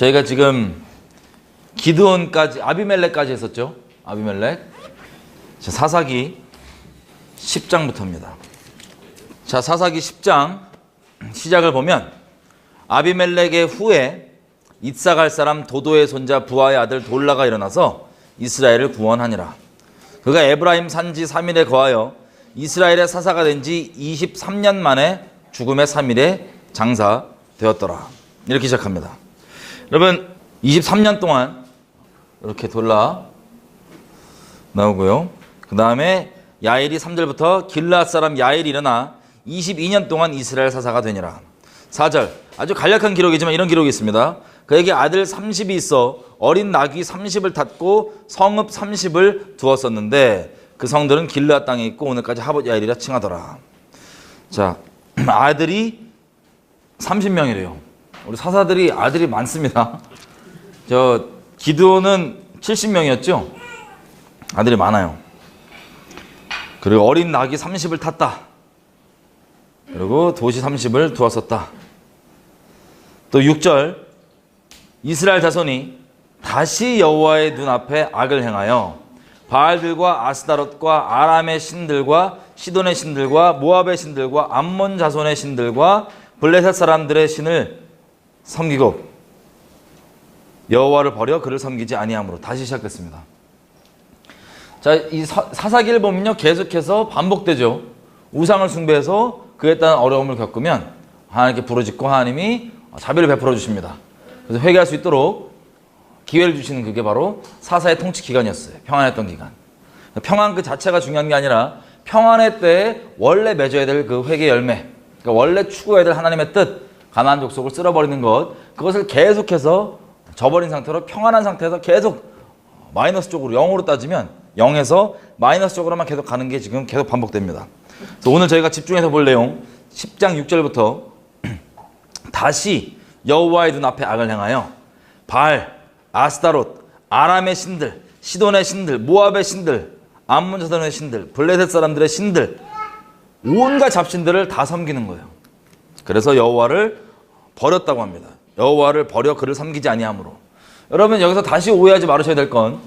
저희가 지금 기드온까지 아비멜렉까지 했었죠. 아비멜렉. 자, 사사기 10장부터입니다. 자, 사사기 10장 시작을 보면 아비멜렉의 후에 잇사갈 사람 도도의 손자 부하의 아들 돌라가 일어나서 이스라엘을 구원하니라. 그가 에브라임 산지 3일에 거하여 이스라엘의 사사가 된 지 23년 만에 죽음의 3일에 장사되었더라. 이렇게 시작합니다. 여러분 23년 동안 이렇게 돌라 나오고요. 그 다음에 야일이 3절부터 길르앗 사람 야일이 일어나 22년 동안 이스라엘 사사가 되니라. 4절 아주 간략한 기록이지만 이런 기록이 있습니다. 그에게 아들 30이 있어 어린 나귀 30을 탔고 성읍 30을 두었었는데 그 성들은 길르앗 땅에 있고 오늘까지 하봇 야일이라 칭하더라. 자, 아들이 30명이래요. 우리 사사들이 아들이 많습니다. 저 기드온은 70명이었죠. 아들이 많아요. 그리고 어린 나귀 30을 탔다. 그리고 도시 30을 두었었다. 또 6절 이스라엘 자손이 다시 여호와의 눈앞에 악을 행하여 바알들과 아스다롯과 아람의 신들과 시돈의 신들과 모압의 신들과 암몬 자손의 신들과 블레셋 사람들의 신을 섬기고 여호와를 버려 그를 섬기지 아니함으로 다시 시작됐습니다. 자, 이 사사기를 보면요 계속해서 반복되죠. 우상을 숭배해서 그에 따른 어려움을 겪으면 하나님께 부르짖고 하나님이 자비를 베풀어 주십니다. 그래서 회개할 수 있도록 기회를 주시는 그게 바로 사사의 통치 기간이었어요. 평안했던 기간. 평안 그 자체가 중요한 게 아니라 평안의 때에 원래 맺어야 될 그 회개 열매, 그러니까 원래 추구해야 될 하나님의 뜻, 가나안 족속을 쓸어버리는 것, 그것을 계속해서 저버린 상태로 평안한 상태에서 계속 마이너스 쪽으로 0으로 따지면 0에서 마이너스 쪽으로만 계속 가는 게 지금 계속 반복됩니다. 그래서 오늘 저희가 집중해서 볼 내용 10장 6절부터 다시 여호와의 눈앞에 악을 행하여 바알, 아스다롯, 아람의 신들, 시돈의 신들, 모압의 신들, 암몬 자손의 신들, 블레셋 사람들의 신들, 온갖 잡신들을 다 섬기는 거예요. 그래서 여호와를 버렸다고 합니다. 여호와를 버려 그를 섬기지 아니함으로. 여러분 여기서 다시 오해하지 말으셔야 될 건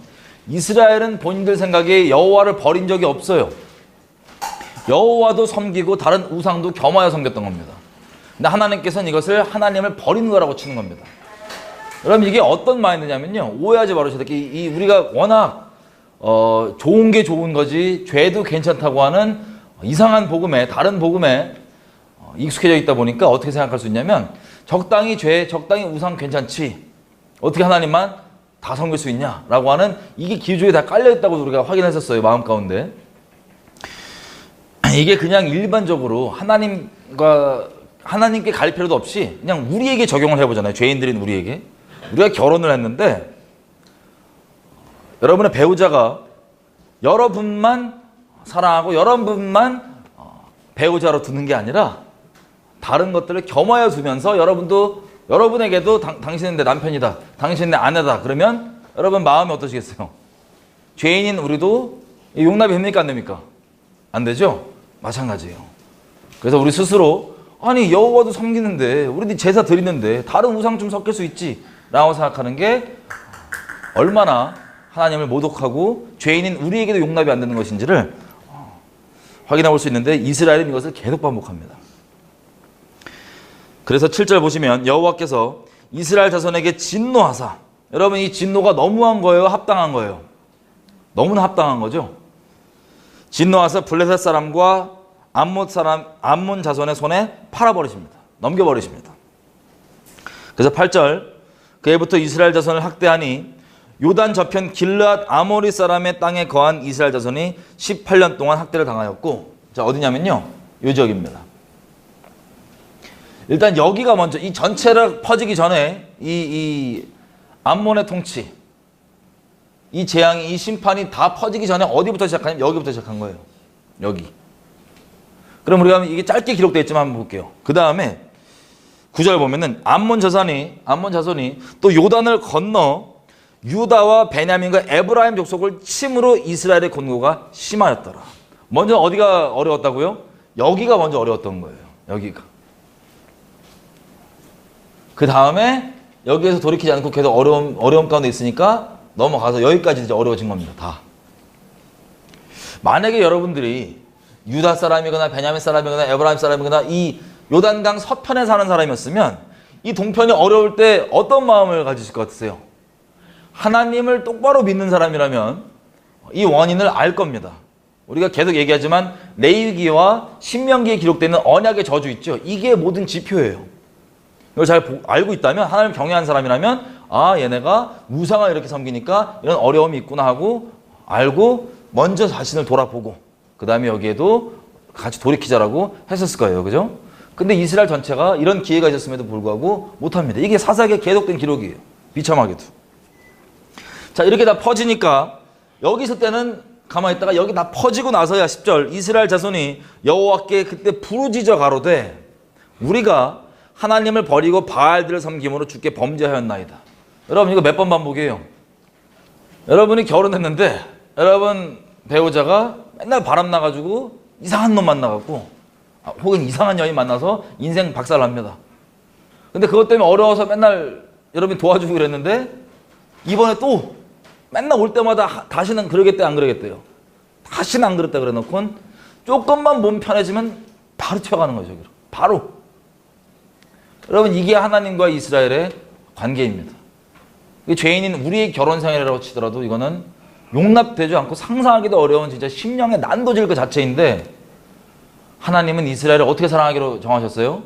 이스라엘은 본인들 생각에 여호와를 버린 적이 없어요. 여호와도 섬기고 다른 우상도 겸하여 섬겼던 겁니다. 근데 하나님께서는 이것을 하나님을 버리는 거라고 치는 겁니다. 여러분 이게 어떤 마인드냐면요, 오해하지 말으셔야 될 게 우리가 워낙 좋은 게 좋은 거지 죄도 괜찮다고 하는 이상한 복음에, 다른 복음에 익숙해져 있다 보니까 어떻게 생각할 수 있냐면 적당히 죄, 적당히 우상 괜찮지 어떻게 하나님만 다 섬길 수 있냐라고 하는 이게 기조에 다 깔려있다고 우리가 확인했었어요. 마음 가운데. 이게 그냥 일반적으로 하나님께 갈 필요도 없이 그냥 우리에게 적용을 해보잖아요. 죄인들인 우리에게. 우리가 결혼을 했는데 여러분의 배우자가 여러분만 사랑하고 여러분만 배우자로 두는 게 아니라 다른 것들을 겸하여 두면서 여러분에게도 당신은 내 남편이다, 당신은 내 아내다 그러면 여러분 마음이 어떠시겠어요? 죄인인 우리도 용납이 됩니까 안 됩니까? 안 되죠? 마찬가지예요. 그래서 우리 스스로 아니 여호와도 섬기는데 우리도 제사 드리는데 다른 우상 좀 섞일 수 있지 라고 생각하는 게 얼마나 하나님을 모독하고 죄인인 우리에게도 용납이 안 되는 것인지를 확인해 볼 수 있는데 이스라엘은 이것을 계속 반복합니다. 그래서 7절 보시면 여호와께서 이스라엘 자손에게 진노하사, 여러분 이 진노가 너무한 거예요? 합당한 거예요? 너무나 합당한 거죠. 진노하사 블레셋 사람과 암몬 자손의 손에 팔아버리십니다. 넘겨버리십니다. 그래서 8절 그해부터 이스라엘 자손을 학대하니 요단 저편 길르앗 아모리 사람의 땅에 거한 이스라엘 자손이 18년 동안 학대를 당하였고, 자 어디냐면요 요 지역입니다. 일단 여기가 먼저 이 전체를 퍼지기 전에 이 암몬의 통치, 이 재앙이, 이 심판이 다 퍼지기 전에 어디부터 시작하냐면 여기부터 시작한 거예요. 여기. 그럼 우리가 이게 짧게 기록되어 있지만 한번 볼게요. 그 다음에 9절 보면은 암몬 자손이 또 요단을 건너 유다와 베냐민과 에브라임 족속을 침으로 이스라엘의 권고가 심하였더라. 먼저 어디가 어려웠다고요? 여기가 먼저 어려웠던 거예요. 여기가. 그 다음에 여기에서 돌이키지 않고 계속 어려움 가운데 있으니까 넘어가서 여기까지 이제 어려워진 겁니다. 다. 만약에 여러분들이 유다 사람이거나 베냐민 사람이거나 에브라임 사람이거나 이 요단강 서편에 사는 사람이었으면 이 동편이 어려울 때 어떤 마음을 가지실 것 같으세요? 하나님을 똑바로 믿는 사람이라면 이 원인을 알 겁니다. 우리가 계속 얘기하지만 레위기와 신명기에 기록되는 언약의 저주 있죠. 이게 모든 지표예요. 이걸 잘 알고 있다면, 하나님을 경외하는 사람이라면 아, 얘네가 우상을 이렇게 섬기니까 이런 어려움이 있구나 하고 알고 먼저 자신을 돌아보고 그 다음에 여기에도 같이 돌이키자라고 했었을 거예요. 그죠? 근데 이스라엘 전체가 이런 기회가 있었음에도 불구하고 못합니다. 이게 사사기에 계속된 기록이에요. 비참하게도. 자, 이렇게 다 퍼지니까 여기 있을 때는 가만히 있다가 여기 다 퍼지고 나서야 10절 이스라엘 자손이 여호와께 그때 부르짖어 가로되 우리가 하나님을 버리고 바알들을 섬김으로 주께 범죄하였나이다. 여러분 이거 몇 번 반복이에요? 여러분이 결혼했는데 여러분 배우자가 맨날 바람 나가지고 이상한 놈 만나갖고 혹은 이상한 여인 만나서 인생 박살납니다. 근데 그것 때문에 어려워서 맨날 여러분이 도와주고 그랬는데 이번에 또 맨날 올 때마다 다시는 그러겠대 안 그러겠대요. 다시는 안 그랬다 그래 놓고는 조금만 몸 편해지면 바로 튀어가는 거죠. 바로. 여러분 이게 하나님과 이스라엘의 관계입니다. 죄인인 우리의 결혼 생활이라고 치더라도 이거는 용납되지 않고 상상하기도 어려운 진짜 심령의 난도질 그 자체인데 하나님은 이스라엘을 어떻게 사랑하기로 정하셨어요?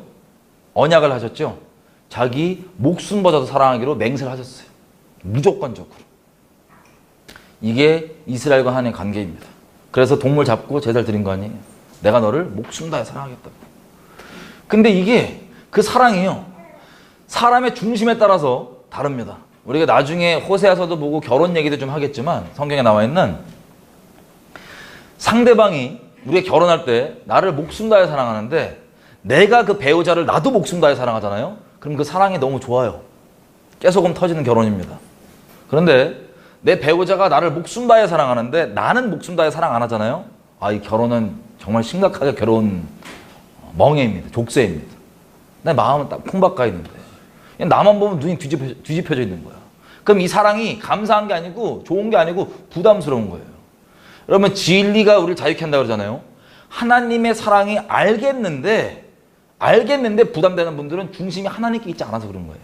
언약을 하셨죠. 자기 목숨보다도 사랑하기로 맹세를 하셨어요. 무조건적으로. 이게 이스라엘과 하나님의 관계입니다. 그래서 동물 잡고 제사를 드린 거 아니에요. 내가 너를 목숨 다해 사랑하겠다고. 근데 이게 그 사랑이요. 사람의 중심에 따라서 다릅니다. 우리가 나중에 호세아서도 보고 결혼 얘기도 좀 하겠지만 성경에 나와 있는 상대방이 우리가 결혼할 때 나를 목숨 다해 사랑하는데 내가 그 배우자를 나도 목숨 다해 사랑하잖아요. 그럼 그 사랑이 너무 좋아요. 깨소금 터지는 결혼입니다. 그런데 내 배우자가 나를 목숨 다해 사랑하는데 나는 목숨 다해 사랑 안 하잖아요. 아, 이 결혼은 정말 심각하게 괴로운 멍해입니다. 족쇄입니다. 내 마음은 딱 콩박가 있는데 나만 보면 눈이 뒤집혀져 있는 거야. 그럼 이 사랑이 감사한 게 아니고 좋은 게 아니고 부담스러운 거예요. 여러분 진리가 우리를 자유케 한다고 그러잖아요. 하나님의 사랑이 알겠는데 부담되는 분들은 중심이 하나님께 있지 않아서 그런 거예요.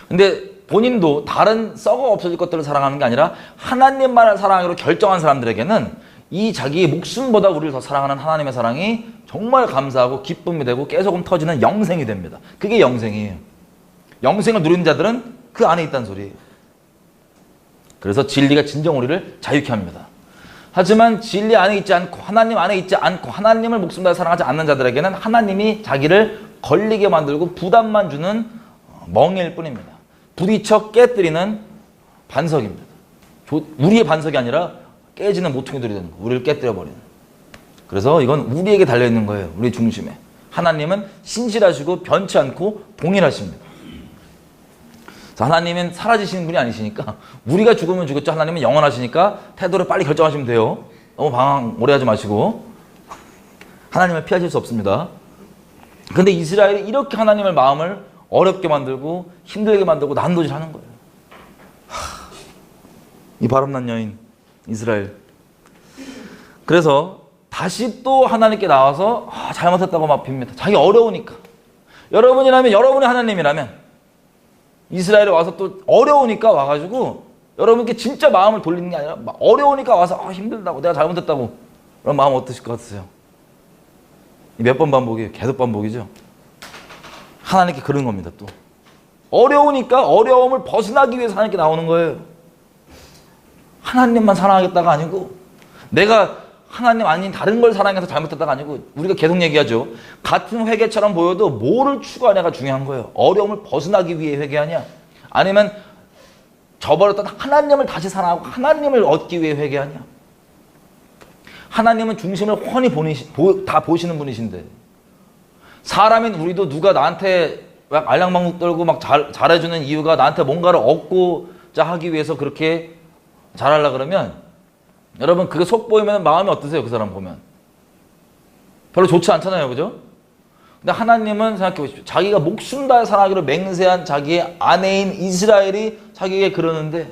근데 본인도 다른 썩어 없어질 것들을 사랑하는 게 아니라 하나님만을 사랑하기로 결정한 사람들에게는 이 자기의 목숨보다 우리를 더 사랑하는 하나님의 사랑이 정말 감사하고 기쁨이 되고 깨소금 터지는 영생이 됩니다. 그게 영생이에요. 영생을 누리는 자들은 그 안에 있다는 소리예요. 그래서 진리가 진정 우리를 자유케 합니다. 하지만 진리 안에 있지 않고 하나님 안에 있지 않고 하나님을 목숨 다해 사랑하지 않는 자들에게는 하나님이 자기를 걸리게 만들고 부담만 주는 멍일 뿐입니다. 부딪혀 깨뜨리는 반석입니다. 우리의 반석이 아니라 깨지는 모퉁이들이 되는 거예요. 우리를 깨뜨려버리는. 그래서 이건 우리에게 달려있는 거예요. 우리 중심에. 하나님은 신실하시고 변치 않고 동일하십니다. 하나님은 사라지시는 분이 아니시니까 우리가 죽으면 죽었죠. 하나님은 영원하시니까 태도를 빨리 결정하시면 돼요. 너무 방황 오래 하지 마시고. 하나님을 피하실 수 없습니다. 근데 이스라엘이 이렇게 하나님의 마음을 어렵게 만들고 힘들게 만들고 난도질하는 거예요. 이 바람난 여인 이스라엘. 그래서 다시 또 하나님께 나와서 잘못했다고 막 빕니다. 자기 어려우니까. 여러분이라면 여러분이 하나님이라면 이스라엘에 와서 또 어려우니까 와가지고 여러분께 진짜 마음을 돌리는 게 아니라 어려우니까 와서 힘들다고 내가 잘못했다고 그런 마음 어떠실 것 같으세요? 몇 번 반복이에요. 계속 반복이죠. 하나님께 그런 겁니다. 또 어려우니까 어려움을 벗어나기 위해서 하나님께 나오는 거예요. 하나님만 사랑하겠다가 아니고 내가 하나님 아닌 다른 걸 사랑해서 잘못했다가 아니고 우리가 계속 얘기하죠. 같은 회개처럼 보여도 뭐를 추구하냐가 중요한 거예요. 어려움을 벗어나기 위해 회개하냐 아니면 저버렸던 하나님을 다시 사랑하고 하나님을 얻기 위해 회개하냐. 하나님은 중심을 훤히 다 보시는 분이신데 사람인 우리도 누가 나한테 막 알랑방구 떨고 막 잘해주는 이유가 나한테 뭔가를 얻고자 하기 위해서 그렇게 잘하려고 그러면 여러분 그게 속 보이면 마음이 어떠세요? 그 사람 보면 별로 좋지 않잖아요. 그죠? 근데 하나님은 생각해 보십시오. 자기가 목숨 다해 살아가기로 맹세한 자기의 아내인 이스라엘이 자기에게 그러는데,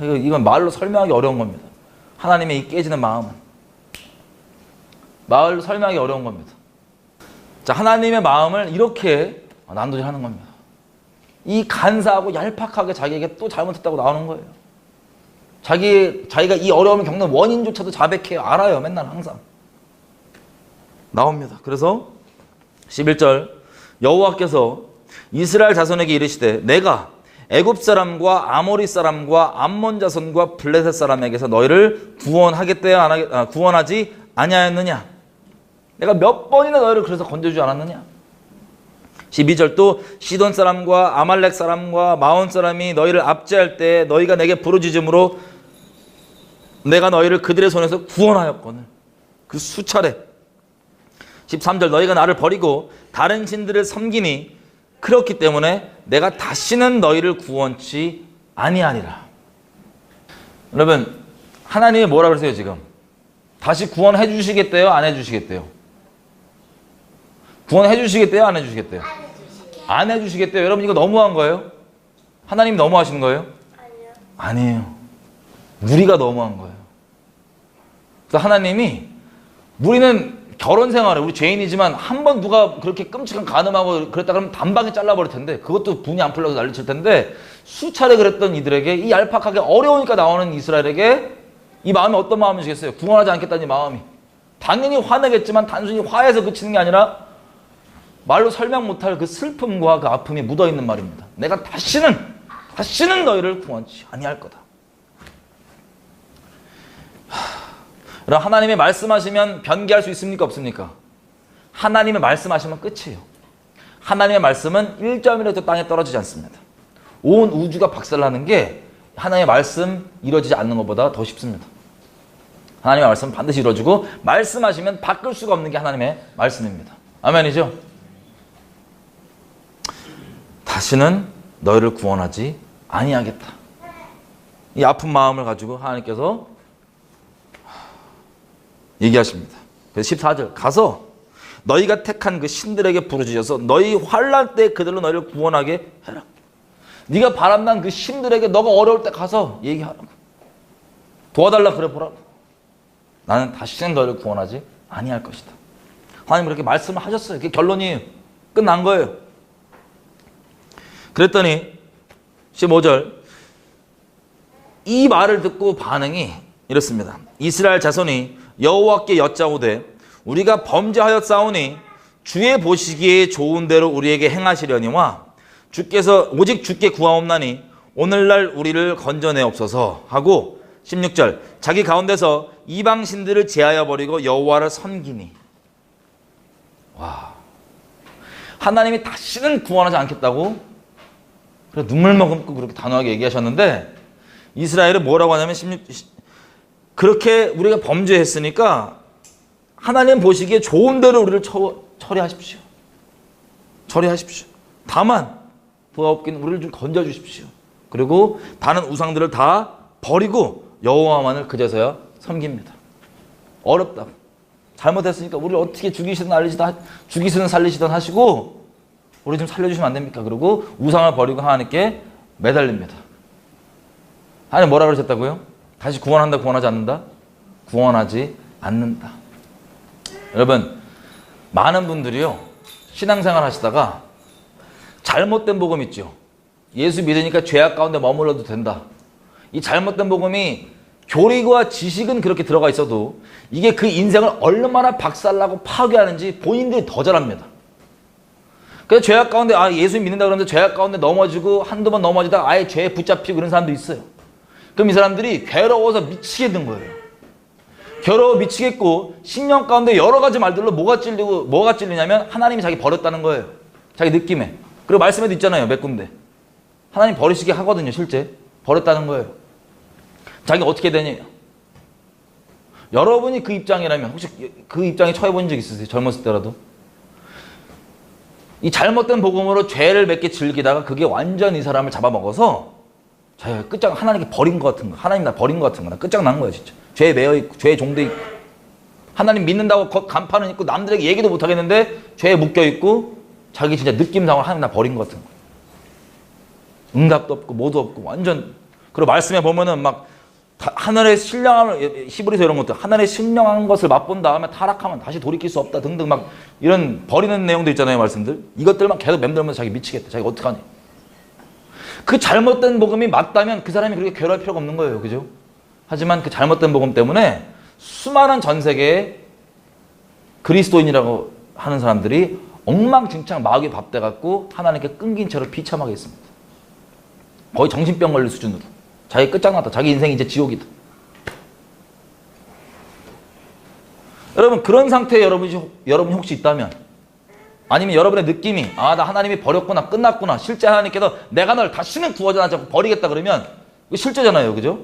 이건 말로 설명하기 어려운 겁니다. 하나님의 이 깨지는 마음은. 말로 설명하기 어려운 겁니다. 자, 하나님의 마음을 이렇게 난도질하는 겁니다. 이 간사하고 얄팍하게 자기에게 또 잘못했다고 나오는 거예요. 자기가 이 어려움을 겪는 원인조차도 자백해요. 알아요. 맨날 항상. 나옵니다. 그래서 11절 여호와께서 이스라엘 자손에게 이르시되 내가 애굽 사람과 아모리 사람과 암몬 자손과 블레셋 사람에게서 너희를 구원하지 아니하였느냐? 내가 몇 번이나 너희를 그래서 건져주지 않았느냐? 12절 또 시돈 사람과 아말렉 사람과 마온 사람이 너희를 압제할 때 너희가 내게 부르짖음으로 내가 너희를 그들의 손에서 구원하였거늘. 그 수차례. 13절 너희가 나를 버리고 다른 신들을 섬기니 그렇기 때문에 내가 다시는 너희를 구원치 아니하리라. 여러분, 하나님이 뭐라 그러세요 지금? 다시 구원해 주시겠대요? 안 해주시겠대요? 구원해 주시겠대요? 안 해주시겠대요? 안 해주시겠대요. 여러분, 이거 너무한 거예요? 하나님이 너무하시는 거예요? 아니에요. 우리가 너무한 거예요. 그래서 하나님이, 우리는 결혼 생활에 우리 죄인이지만 한 번 누가 그렇게 끔찍한 간음하고 그랬다 그러면 단방에 잘라버릴 텐데, 그것도 분이 안 풀려서 난리칠 텐데, 수차례 그랬던 이들에게, 이 얄팍하게 어려우니까 나오는 이스라엘에게 이 마음이 어떤 마음이시겠어요? 구원하지 않겠다는 이 마음이. 당연히 화내겠지만 단순히 화해서 그치는 게 아니라 말로 설명 못할 그 슬픔과 그 아픔이 묻어있는 말입니다. 내가 다시는 너희를 구원치 아니할 거다. 그럼 하나님이 말씀하시면 변개할 수 있습니까? 없습니까? 하나님의 말씀하시면 끝이에요. 하나님의 말씀은 1점이라도 땅에 떨어지지 않습니다. 온 우주가 박살나는 게 하나님의 말씀 이루어지지 않는 것보다 더 쉽습니다. 하나님의 말씀은 반드시 이루어지고 말씀하시면 바꿀 수가 없는 게 하나님의 말씀입니다. 아멘이죠? 다시는 너희를 구원하지 아니하겠다. 이 아픈 마음을 가지고 하나님께서 얘기하십니다. 그래서 14절 가서 너희가 택한 그 신들에게 부르짖어서 너희 환난 때 그들로 너희를 구원하게 해라. 네가 바람난 그 신들에게 너가 어려울 때 가서 얘기하라고. 도와달라 그래 보라고. 나는 다시는 너희를 구원하지 아니할 것이다. 하나님 그렇게 말씀을 하셨어요. 그게 결론이에요. 끝난 거예요. 그랬더니 15절 이 말을 듣고 반응이 이렇습니다. 이스라엘 자손이 여호와께 여짜오되 우리가 범죄하였사오니 주의 보시기에 좋은 대로 우리에게 행하시려니와 주께서 오직 주께 구하옵나니 오늘날 우리를 건져내옵소서 하고 16절 자기 가운데서 이방 신들을 제하여 버리고 여호와를 섬기니. 와, 하나님이 다시는 구원하지 않겠다고 그래 눈물 머금고 그렇게 단호하게 얘기하셨는데 이스라엘은 뭐라고 하냐면 16 그렇게 우리가 범죄했으니까 하나님 보시기에 좋은 대로 우리를 처리하십시오. 처리하십시오. 다만 부하 없기는 우리를 좀 건져주십시오. 그리고 다른 우상들을 다 버리고 여호와만을 그제서야 섬깁니다. 어렵다고. 잘못했으니까 우리를 어떻게 죽이시든 살리시든 하시고 우리 좀 살려주시면 안 됩니까? 그리고 우상을 버리고 하나님께 매달립니다. 하나님 뭐라 그러셨다고요? 다시 구원한다, 구원하지 않는다? 구원하지 않는다. 여러분, 많은 분들이요, 신앙생활 하시다가 잘못된 복음 있죠. 예수 믿으니까 죄악 가운데 머물러도 된다. 이 잘못된 복음이 교리와 지식은 그렇게 들어가 있어도 이게 그 인생을 얼마나 박살나고 파괴하는지 본인들이 더 잘 압니다. 그래서 죄악 가운데, 예수 믿는다 그러는데 죄악 가운데 넘어지고 한두 번 넘어지다가 아예 죄에 붙잡히고 그런 사람도 있어요. 그럼 이 사람들이 괴로워서 미치겠는 거예요. 괴로워 미치겠고 신령 가운데 여러 가지 말들로 뭐가 찔리냐면 하나님이 자기 버렸다는 거예요. 자기 느낌에. 그리고 말씀에도 있잖아요. 몇 군데. 하나님 버리시게 하거든요. 실제. 버렸다는 거예요. 자기가 어떻게 되냐. 여러분이 그 입장이라면 혹시 그 입장에 처해본 적 있으세요? 젊었을 때라도. 이 잘못된 복음으로 죄를 몇 개 즐기다가 그게 완전 이 사람을 잡아먹어서 자기가 끝장 하나님께 버린 것 같은 거. 하나님 나 버린 것 같은 거. 나 끝장난 거야 진짜. 죄에 매여 있고 죄에 종돼 있고 하나님 믿는다고 간판은 있고 남들에게 얘기도 못 하겠는데 죄에 묶여 있고 자기 진짜 느낌상으로 하나님 나 버린 것 같은 거예요. 응답도 없고 뭐도 없고 완전. 그리고 말씀에 보면은 막 하늘에 신령함을, 히브리서 이런 것들, 하늘에 신령한 것을 맛본 다음에 타락하면 다시 돌이킬 수 없다 등등 막 이런 버리는 내용도 있잖아요, 말씀들. 이것들만 계속 맴돌면서 자기 미치겠다, 자기가 어떡하니. 그 잘못된 복음이 맞다면 그 사람이 그렇게 괴로울 필요가 없는 거예요, 그죠? 하지만 그 잘못된 복음 때문에 수많은 전 세계에 그리스도인이라고 하는 사람들이 엉망진창 마귀에 밥돼갖고 하나님께 끊긴 채로 비참하게 있습니다. 거의 정신병 걸릴 수준으로. 자기 끝장났다. 자기 인생이 이제 지옥이다. 여러분, 그런 상태에 여러분이 혹시 있다면, 아니면 여러분의 느낌이 나 하나님이 버렸구나, 끝났구나, 실제 하나님께서 내가 널 다시는 구원하지 않고 버리겠다 그러면 이거 실제잖아요, 그죠?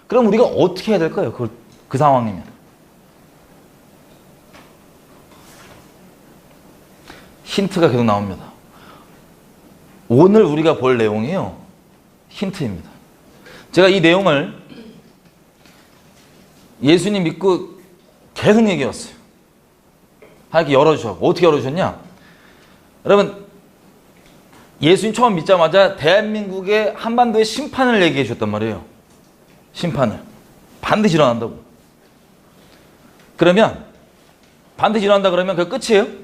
그럼 우리가 어떻게 해야 될까요? 그 상황이면. 힌트가 계속 나옵니다. 오늘 우리가 볼 내용이요, 힌트입니다. 제가 이 내용을 예수님 믿고 계속 얘기해왔어요. 하나님께 열어주셨고. 어떻게 열어주셨냐? 여러분, 예수님 처음 믿자마자 대한민국의 한반도의 심판을 얘기해 주셨단 말이에요. 심판을. 반드시 일어난다고. 그러면 반드시 일어난다 그러면 그게 끝이에요?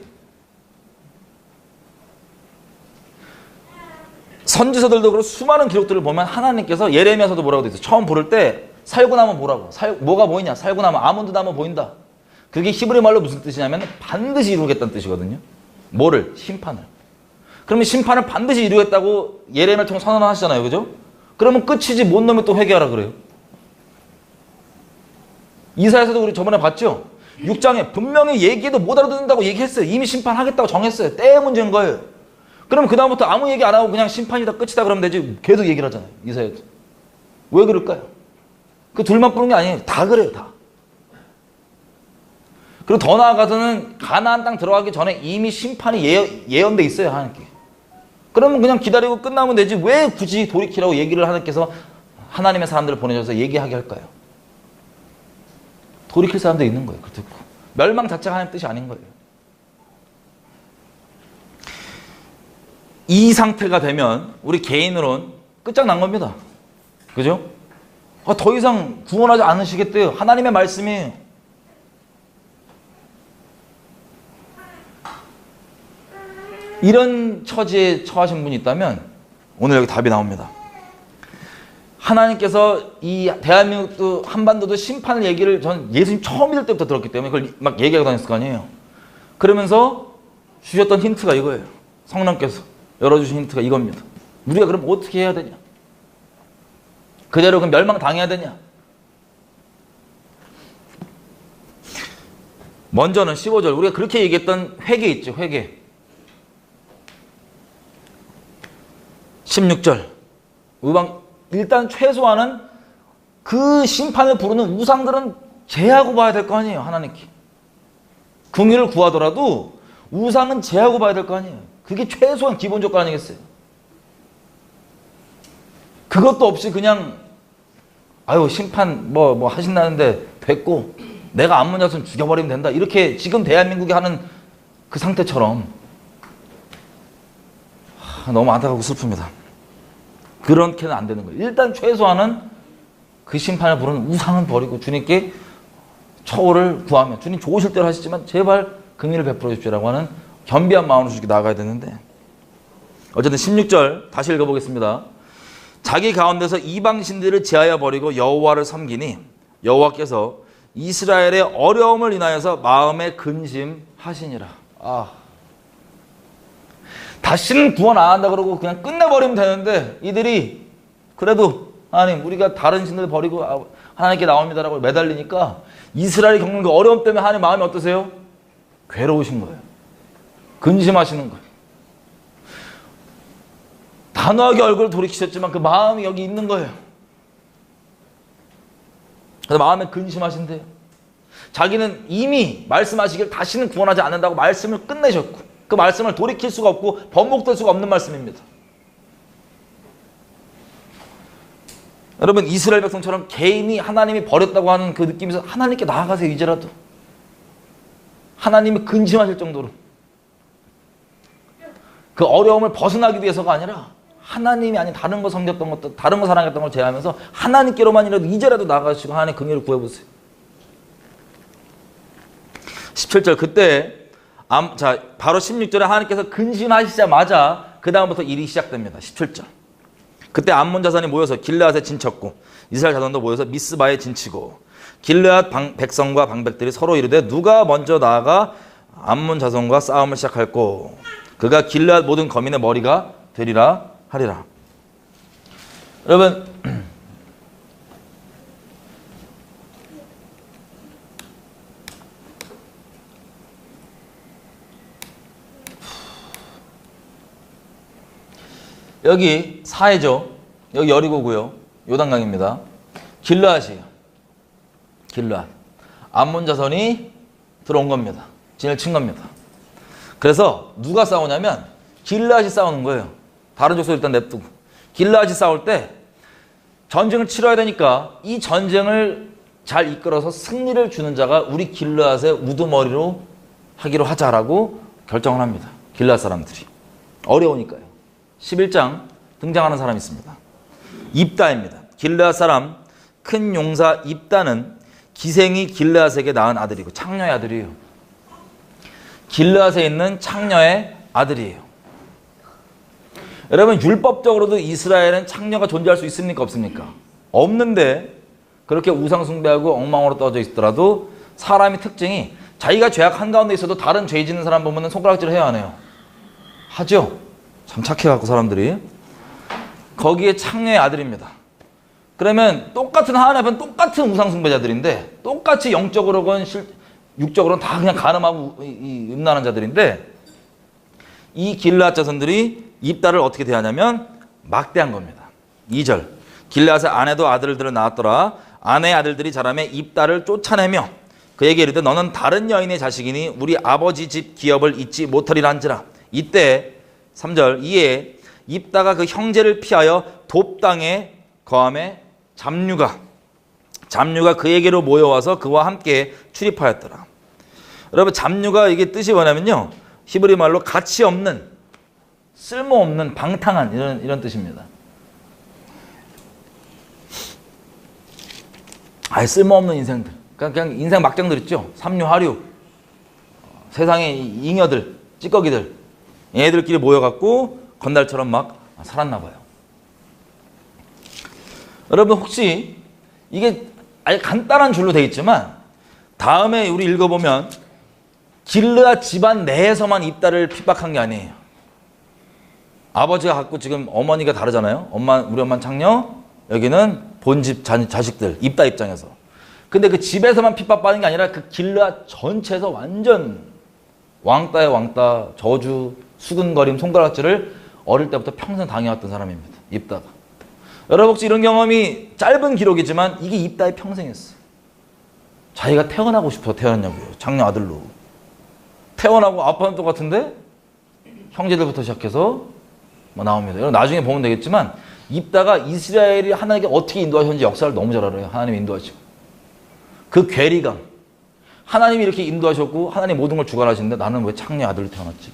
선지서들도 그렇고 수많은 기록들을 보면 하나님께서 예레미야서도 뭐라고 돼 있어요. 처음 부를 때 살고 나면 뭐라고? 뭐가 보이냐? 살고 나면 아몬드 나무 보인다. 그게 히브리 말로 무슨 뜻이냐면 반드시 이루겠다는 뜻이거든요. 뭐를? 심판을. 그러면 심판을 반드시 이루겠다고 예레미야를 통해 선언하시잖아요, 그죠? 그러면 끝이지 뭔 놈이 또 회개하라 그래요? 이사야서도 우리 저번에 봤죠? 6장에 분명히 얘기해도 못 알아듣는다고 얘기했어요. 이미 심판하겠다고 정했어요. 때의 문제인 거예요. 그러면 그 다음부터 아무 얘기 안 하고 그냥 심판이다, 끝이다 그러면 되지. 계속 얘기를 하잖아요, 이사야도. 왜 그럴까요? 그 둘만 부른 게 아니에요. 다 그래요, 다. 그리고 더 나아가서는 가나안 땅 들어가기 전에 이미 심판이 예언돼 있어요, 하나님께. 그러면 그냥 기다리고 끝나면 되지. 왜 굳이 돌이키라고 얘기를 하나님께서 하나님의 사람들을 보내셔서 얘기하게 할까요? 돌이킬 사람도 있는 거예요, 그 듣고. 멸망 자체가 하나님 뜻이 아닌 거예요. 이 상태가 되면 우리 개인으로는 끝장난 겁니다. 그죠? 더 이상 구원하지 않으시겠대요. 하나님의 말씀이에요. 이런 처지에 처하신 분이 있다면 오늘 여기 답이 나옵니다. 하나님께서 이 대한민국도 한반도도 심판을 얘기를 전 예수님 처음 믿을 때부터 들었기 때문에 그걸 막 얘기하고 다녔을 거 아니에요. 그러면서 주셨던 힌트가 이거예요. 성령께서 열어주신 힌트가 이겁니다. 우리가 그럼 어떻게 해야 되냐? 그대로 그럼 멸망당해야 되냐? 먼저는 15절 우리가 그렇게 얘기했던 회개 있죠, 회개. 16절 일단 최소한은 그 심판을 부르는 우상들은 제하고 봐야 될 거 아니에요, 하나님께. 긍휼을 구하더라도 우상은 제하고 봐야 될 거 아니에요. 그게 최소한 기본 조건 아니겠어요? 그것도 없이 그냥 심판 뭐 하신다는데 됐고 내가 안 문졌으면 죽여버리면 된다. 이렇게 지금 대한민국이 하는 그 상태처럼 너무 안타깝고 슬픕니다. 그렇게는 안 되는 거예요. 일단 최소한은 그 심판을 부르는 우상은 버리고 주님께 처우를 구하며 주님 좋으실 대로 하시지만 제발 긍휼을 베풀어 주십시오라고 하는 겸비한 마음으로 주님께 나아가야 되는데, 어쨌든 16절 다시 읽어보겠습니다. 자기 가운데서 이방신들을 제하여 버리고 여호와를 섬기니 여호와께서 이스라엘의 어려움을 인하여서 마음에 근심하시니라. 다시는 구원 안 한다 그러고 그냥 끝내버리면 되는데 이들이 그래도 하나님 우리가 다른 신들 버리고 하나님께 나옵니다라고 매달리니까 이스라엘이 겪는 그 어려움 때문에 하나님 마음이 어떠세요? 괴로우신 거예요. 근심하시는 거예요. 단호하게 얼굴을 돌이키셨지만 그 마음이 여기 있는 거예요. 그래서 마음에 근심하신대요. 자기는 이미 말씀하시길 다시는 구원하지 않는다고 말씀을 끝내셨고 그 말씀을 돌이킬 수가 없고 번복될 수가 없는 말씀입니다. 여러분, 이스라엘 백성처럼 개인이 하나님이 버렸다고 하는 그 느낌에서 하나님께 나아가세요. 이제라도 하나님이 근심하실 정도로 그 어려움을 벗어나기 위해서가 아니라 하나님이 아닌 다른 거 섬겼던 것도 다른 거 사랑했던 걸 제하면서 하나님께로만이라도 이제라도 나가시고 하나님의 긍휼을 구해보세요. 17절 그때 자 바로 16절에 하나님께서 근심하시자마자 그 다음부터 일이 시작됩니다. 17절 그때 암몬 자손이 모여서 길르앗에 진쳤고 이스라엘 자손도 모여서 미스바에 진치고 길르앗 백성과 방백들이 서로 이르되 누가 먼저 나아가 암몬 자손과 싸움을 시작할꼬 그가 길르앗 모든 거민의 머리가 되리라 하리라. 여러분 여기 사해죠. 여기 여리고고요. 요단강입니다. 길르앗이에요. 길르앗. 암몬 자손이 들어온 겁니다. 진을 친 겁니다. 그래서 누가 싸우냐면 길르앗이 싸우는 거예요. 다른 족속 일단 냅두고. 길르앗이 싸울 때 전쟁을 치러야 되니까 이 전쟁을 잘 이끌어서 승리를 주는 자가 우리 길르앗의 우두머리로 하기로 하자라고 결정을 합니다. 길르앗 사람들이. 어려우니까요. 11장 등장하는 사람이 있습니다. 입다입니다. 길르앗 사람 큰 용사 입다는 기생이 길르앗에게 낳은 아들이고 창녀의 아들이에요. 길르앗에 있는 창녀의 아들이에요. 여러분 율법적으로도 이스라엘은 창녀가 존재할 수 있습니까? 없습니까? 없는데 그렇게 우상 숭배하고 엉망으로 떠져 있더라도 사람의 특징이 자기가 죄악 한가운데 있어도 다른 죄 짓는 사람 보면 손가락질을 해야 하네요. 하죠? 참 착해갖고 사람들이. 거기에 창녀의 아들입니다. 그러면 똑같은 하나님 앞에는 똑같은 우상 숭배자들인데 똑같이 영적으로건 육적으로는 다 그냥 간음하고 음란한 자들인데 이 길르앗 자손들이 입다를 어떻게 대하냐면 막대한 겁니다. 2절 길르앗의 아내도 아들들을 낳았더라. 아내의 아들들이 자라매 입다를 쫓아내며 그에게 이르되 너는 다른 여인의 자식이니 우리 아버지 집 기업을 잊지 못하리라 한지라. 이때 3절 이에 입다가 그 형제를 피하여 돕 땅에 거함에 잡류가 그에게로 모여와서 그와 함께 출입하였더라. 여러분 잡류가 이게 뜻이 뭐냐면요. 히브리 말로 가치 없는 쓸모없는 방탕한 이런 뜻입니다. 아예 쓸모없는 인생들. 그냥 인생 막장들 있죠. 삼류, 하류. 세상의 잉여들, 찌꺼기들. 얘네들끼리 모여갖고 건달처럼 막 살았나 봐요. 여러분 혹시 이게 아주 간단한 줄로 되어 있지만 다음에 우리 읽어보면 길르앗 집안 내에서만 입다를 핍박한 게 아니에요. 아버지가 갖고 지금 어머니가 다르잖아요. 우리 엄마는 창녀, 여기는 본집 자식들, 입다 입장에서. 근데 그 집에서만 핍박받는 게 아니라 그 길르앗 전체에서 완전 왕따의 왕따, 저주, 수근거림, 손가락질을 어릴 때부터 평생 당해왔던 사람입니다. 입다가. 여러분 혹시 이런 경험이 짧은 기록이지만 이게 입다의 평생이었어요. 자기가 태어나고 싶어서 태어났냐고요. 장녀 아들로. 태어나고 아빠는 똑같은데 형제들부터 시작해서 뭐 나옵니다. 여러분 나중에 보면 되겠지만 입다가 이스라엘이 하나님께 어떻게 인도하셨는지 역사를 너무 잘 알아요. 하나님이 인도하시고. 그 괴리감. 하나님이 이렇게 인도하셨고 하나님 모든 걸 주관하시는데 나는 왜 창녀 아들로 태어났지?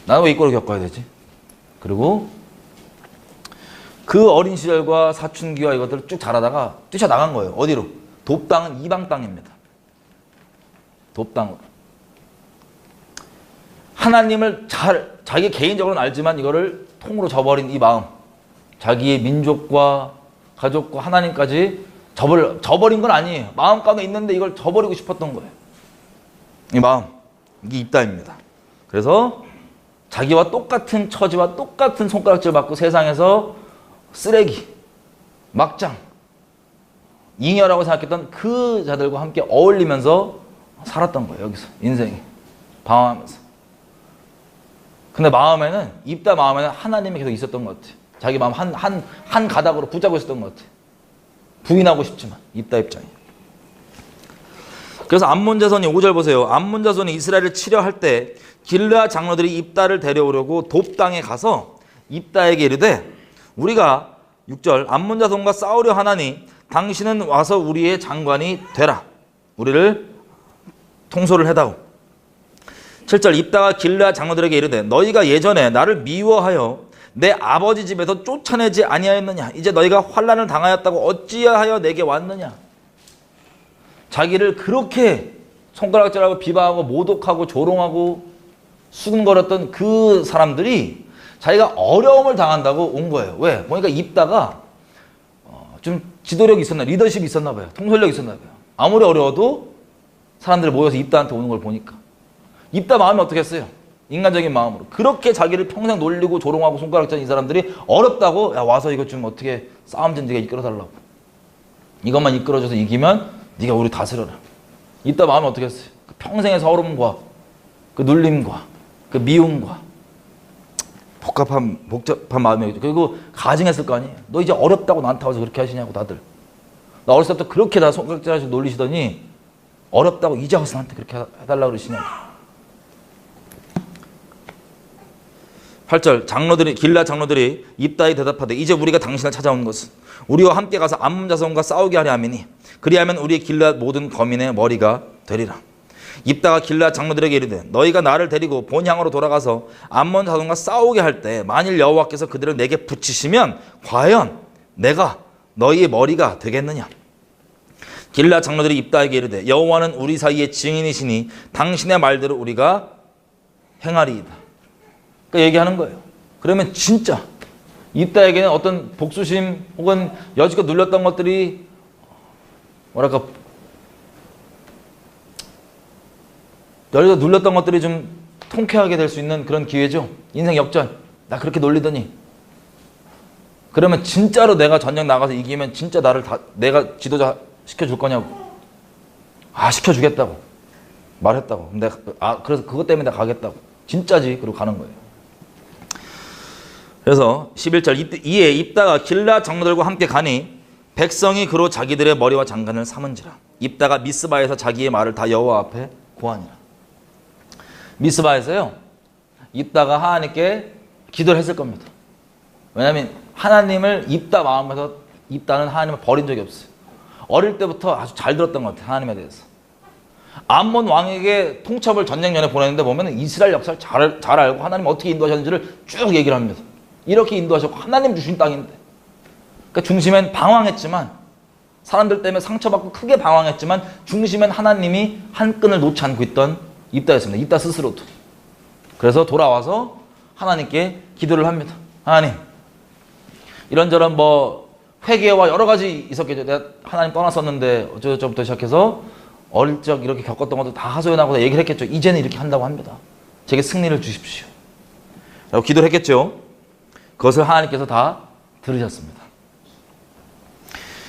나는 왜 이꼴을 겪어야 되지? 그리고 그 어린 시절과 사춘기와 이것들을 쭉 자라다가 뛰쳐나간 거예요. 어디로? 돕 땅은 이방 땅입니다. 돕 땅으로. 하나님을 자기 개인적으로는 알지만 이거를 통으로 저버린 이 마음. 자기의 민족과 가족과 하나님까지 저버린 건 아니에요. 마음 가운데 있는데 이걸 저버리고 싶었던 거예요. 이 마음. 이게 입다입니다. 그래서 자기와 똑같은 처지와 똑같은 손가락질 받고 세상에서 쓰레기, 막장, 잉여라고 생각했던 그 자들과 함께 어울리면서 살았던 거예요. 여기서 인생이 방황하면서. 근데 마음에는 입다 마음에는 하나님이 계속 있었던 것 같아요. 자기 마음 한 가닥으로 붙잡고 있었던 것 같아요. 부인하고 싶지만 입다 입장이. 그래서 암몬 자손이 5절 보세요. 암몬 자손이 이스라엘을 치려 할 때 길르앗 장로들이 입다를 데려오려고 돕 땅에 가서 입다에게 이르되 우리가 6절 암몬 자손과 싸우려 하나니 당신은 와서 우리의 장관이 되라. 우리를 통솔을 해다오. 7절 입다가 길르앗 장로들에게 이르되 너희가 예전에 나를 미워하여 내 아버지 집에서 쫓아내지 아니하였느냐? 이제 너희가 환난을 당하였다고 어찌하여 내게 왔느냐? 자기를 그렇게 손가락질하고 비방하고 모독하고 조롱하고 수근거렸던 그 사람들이 자기가 어려움을 당한다고 온 거예요. 왜? 보니까 입다가 좀 지도력이 있었나, 리더십이 있었나 봐요. 통솔력이 있었나 봐요. 아무리 어려워도 사람들이 모여서 입다한테 오는 걸 보니까. 입다 마음이 어떻게 했어요? 인간적인 마음으로. 그렇게 자기를 평생 놀리고 조롱하고 손가락질하는 이 사람들이 어렵다고 야 와서 이거 좀 어떻게 싸움 좀 네가 이끌어달라고. 이것만 이끌어줘서 이기면 네가 우리 다스려라. 입다 마음이 어떻게 했어요? 그 평생의 서러움과 그 눌림과 그 미움과 복잡한 마음이었죠. 그리고 가증했을 거 아니에요. 너 이제 어렵다고 나한테 와서 그렇게 하시냐고 다들. 나 어렸을 때부터 그렇게 나 손가락질하시고 놀리시더니 어렵다고 이제 와서 나한테 그렇게 해달라고 그러시냐고. 8절 장로들이 길르앗 장로들이 입다에 대답하되 이제 우리가 당신을 찾아온 것은 우리와 함께 가서 암몬 자손과 싸우게 하려 함이니 그리하면 우리의 길르앗 모든 거민의 머리가 되리라. 입다가 길르앗 장로들에게 이르되 너희가 나를 데리고 본향으로 돌아가서 암몬 자손과 싸우게 할 때 만일 여호와께서 그들을 내게 붙이시면 과연 내가 너희의 머리가 되겠느냐? 길르앗 장로들이 입다에게 이르되 여호와는 우리 사이의 증인이시니 당신의 말대로 우리가 행하리이다. 그러니까 얘기하는 거예요. 그러면 진짜 입다에게는 어떤 복수심 혹은 여지껏 눌렸던 것들이 뭐랄까 여기서 눌렸던 것들이 좀 통쾌하게 될 수 있는 그런 기회죠. 인생 역전. 나 그렇게 놀리더니. 그러면 진짜로 내가 전쟁 나가서 이기면 진짜 나를 내가 지도자 시켜줄 거냐고. 아, 시켜주겠다고. 말했다고. 그래서 그것 때문에 내가 가겠다고. 진짜지. 그리고 가는 거예요. 그래서 11절 이에 입다가 길르앗 장로들과 함께 가니 백성이 그로 자기들의 머리와 장관을 삼은지라. 입다가 미스바에서 자기의 말을 다 여호와 앞에 고하니라. 미스바에서요, 입다가 하나님께 기도를 했을 겁니다. 왜냐하면 하나님을 입다 마음에서 입다는 하나님을 버린 적이 없어요. 어릴 때부터 아주 잘 들었던 것 같아요. 하나님에 대해서. 암몬 왕에게 통첩을 전쟁 전에 보냈는데 보면 이스라엘 역사를 잘 알고 하나님 어떻게 인도하셨는지를 쭉 얘기를 합니다. 이렇게 인도하셨고 하나님 주신 땅인데. 그러니까 중심엔 방황했지만 사람들 때문에 상처받고 크게 방황했지만 중심엔 하나님이 한 끈을 놓지 않고 있던 입다였습니다. 입다 스스로도. 그래서 돌아와서 하나님께 기도를 합니다. 하나님, 이런저런 회개와 여러 가지 있었겠죠. 내가 하나님 떠났었는데 어쩌고저쩌고부터 시작해서 어릴 적 이렇게 겪었던 것도 다 하소연하고 얘기를 했겠죠. 이제는 이렇게 한다고 합니다. 제게 승리를 주십시오. 라고 기도를 했겠죠. 그것을 하나님께서 다 들으셨습니다.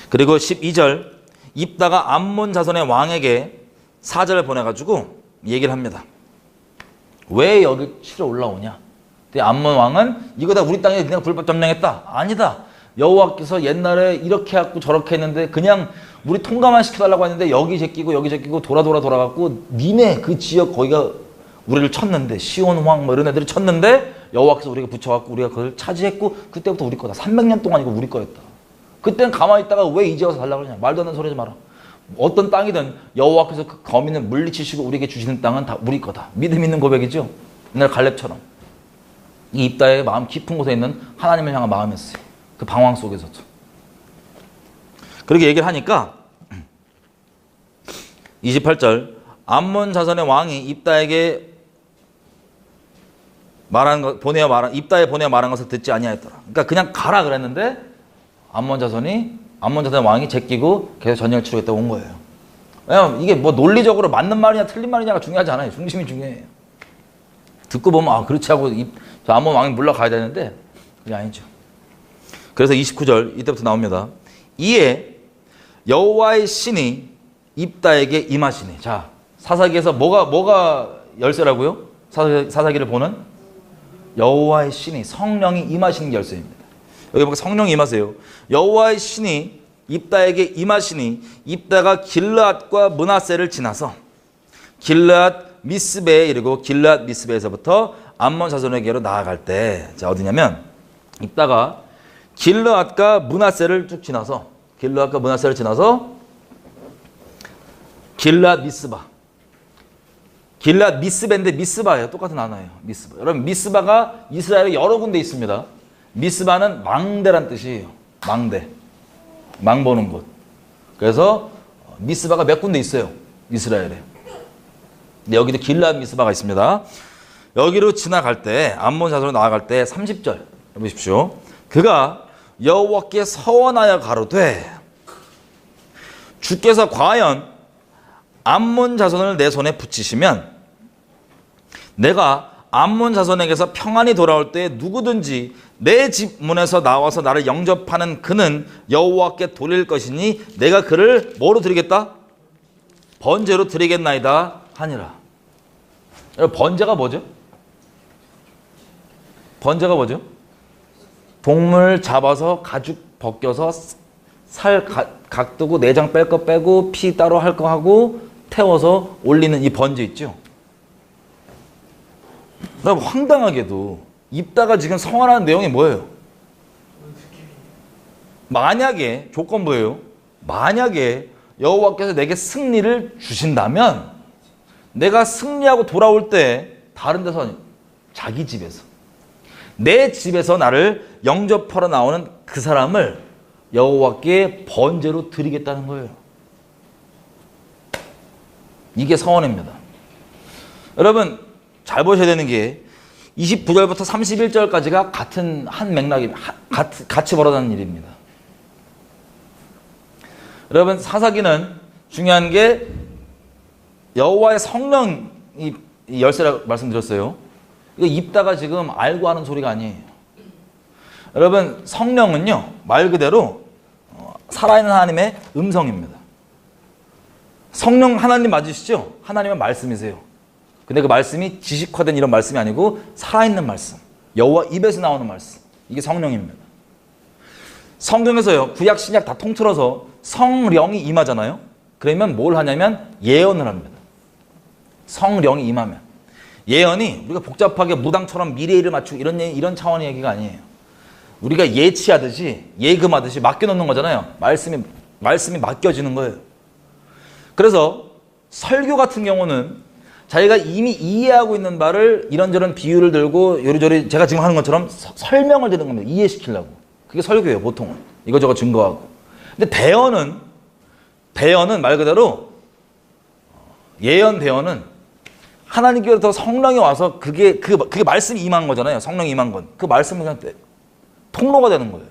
그리고 12절 입다가 암몬 자손의 왕에게 사절을 보내가지고 얘기를 합니다. 왜 여기 치러 올라오냐? 암몬 왕은 이거 다 우리 땅에 그냥 불법 점령했다. 아니다. 여호와께서 옛날에 이렇게 했고 저렇게 했는데 그냥 우리 통과만 시켜달라고 했는데 여기 제끼고 여기 제끼고 돌아갖고 니네 그 지역 거기가 우리를 쳤는데 시온 왕 이런 애들이 쳤는데 여호와께서 우리가 붙여갖고 우리가 그걸 차지했고 그때부터 우리 거다. 300년 동안 이거 우리 거였다. 그때는 가만히 있다가 왜 이제 와서 달라고 그러냐. 말도 안 되는 소리 하지 마라. 어떤 땅이든 여호와께서 그 거민을 물리치시고 우리에게 주시는 땅은 다 우리 거다. 믿음 있는 고백이죠. 옛날 갈렙처럼. 이 입다의 마음 깊은 곳에 있는 하나님을 향한 마음이었어요. 그 방황 속에서도. 그렇게 얘기를 하니까 28절 암몬 자손의 왕이 입다에게 입다에 보내어 말한 것을 듣지 아니하였더라. 그러니까 그냥 가라 그랬는데 암몬 자손의 왕이 제끼고 계속 전쟁을 치르겠다고 온 거예요. 왜냐면 이게 논리적으로 맞는 말이냐 틀린 말이냐가 중요하지 않아요. 중심이 중요해요. 듣고 보면 그렇지 하고 암몬 왕이 물러가야 되는데 그게 아니죠. 그래서 29절 이때부터 나옵니다. 이에 여호와의 신이 입다에게 임하시니. 자, 사사기에서 뭐가 열쇠라고요? 사사기를 보는 여호와의 신이 성령이 임하시는 게 열쇠입니다. 여기 보니까 성령이 임하세요. 여호와의 신이 입다에게 임하시니 입다가 길르앗과 므낫세를 지나서 길르앗 미스베에 이르고 길르앗 미스베에서부터 암몬 자손에게로 나아갈 때, 자 어디냐면 입다가 길르앗과 므낫세를 쭉 지나서 길르앗 미스바, 길랏 미스바인데 미스바예요. 똑같은 단어예요. 미스바. 여러분 미스바가 이스라엘에 여러 군데 있습니다. 미스바는 망대란 뜻이에요. 망대. 망 보는 곳. 그래서 미스바가 몇 군데 있어요. 이스라엘에. 근데 여기도 길랏 미스바가 있습니다. 여기로 지나갈 때 암몬 자손으로 나아갈 때 30절 보십시오. 그가 여호와께 서원하여 가로되 주께서 과연 암몬 자손을 내 손에 붙이시면 내가 암몬 자손에게서 평안히 돌아올 때 누구든지 내 집 문에서 나와서 나를 영접하는 그는 여호와께 돌릴 것이니 내가 그를 뭐로 드리겠다? 번제로 드리겠나이다 하니라. 여러분 번제가 뭐죠? 번제가 뭐죠? 동물 잡아서 가죽 벗겨서 살 각두고 내장 뺄 거 빼고 피 따로 할 거 하고 태워서 올리는 이 번제 있죠? 여러분 황당하게도 입다가 지금 성환하는 내용이 뭐예요? 만약에 조건부예요. 만약에 여호와께서 내게 승리를 주신다면 내가 승리하고 돌아올 때 다른 데서 아니고 자기 집에서 내 집에서 나를 영접하러 나오는 그 사람을 여호와께 번제로 드리겠다는 거예요. 이게 서원입니다. 여러분 잘 보셔야 되는 게 29절부터 31절까지가 같은 한 맥락이 같이 벌어지는 일입니다. 여러분 사사기는 중요한 게 여호와의 성령이 열쇠라고 말씀드렸어요. 이거 입다가 지금 알고 하는 소리가 아니에요. 여러분 성령은요 말 그대로 살아있는 하나님의 음성입니다. 성령 하나님 맞으시죠? 하나님의 말씀이세요. 근데 그 말씀이 지식화된 이런 말씀이 아니고 살아있는 말씀, 여호와 입에서 나오는 말씀, 이게 성령입니다. 성경에서요 구약 신약 다 통틀어서 성령이 임하잖아요. 그러면 뭘 하냐면 예언을 합니다. 성령이 임하면 예언이 우리가 복잡하게 무당처럼 미래일을 맞추고 이런 차원의 얘기가 아니에요. 우리가 예치하듯이 예금하듯이 맡겨놓는 거잖아요. 말씀이 맡겨지는 거예요. 그래서 설교 같은 경우는 자기가 이미 이해하고 있는 바를 이런저런 비유를 들고 요리조리 제가 지금 하는 것처럼 설명을 드리는 겁니다. 이해시키려고. 그게 설교예요. 보통은. 이것저것 증거하고. 근데 대언은 말 그대로 예언 대언은 하나님께로부터 성령이 와서 그게 말씀이 임한 거잖아요. 성령이 임한 건. 그 말씀이 그냥 통로가 되는 거예요.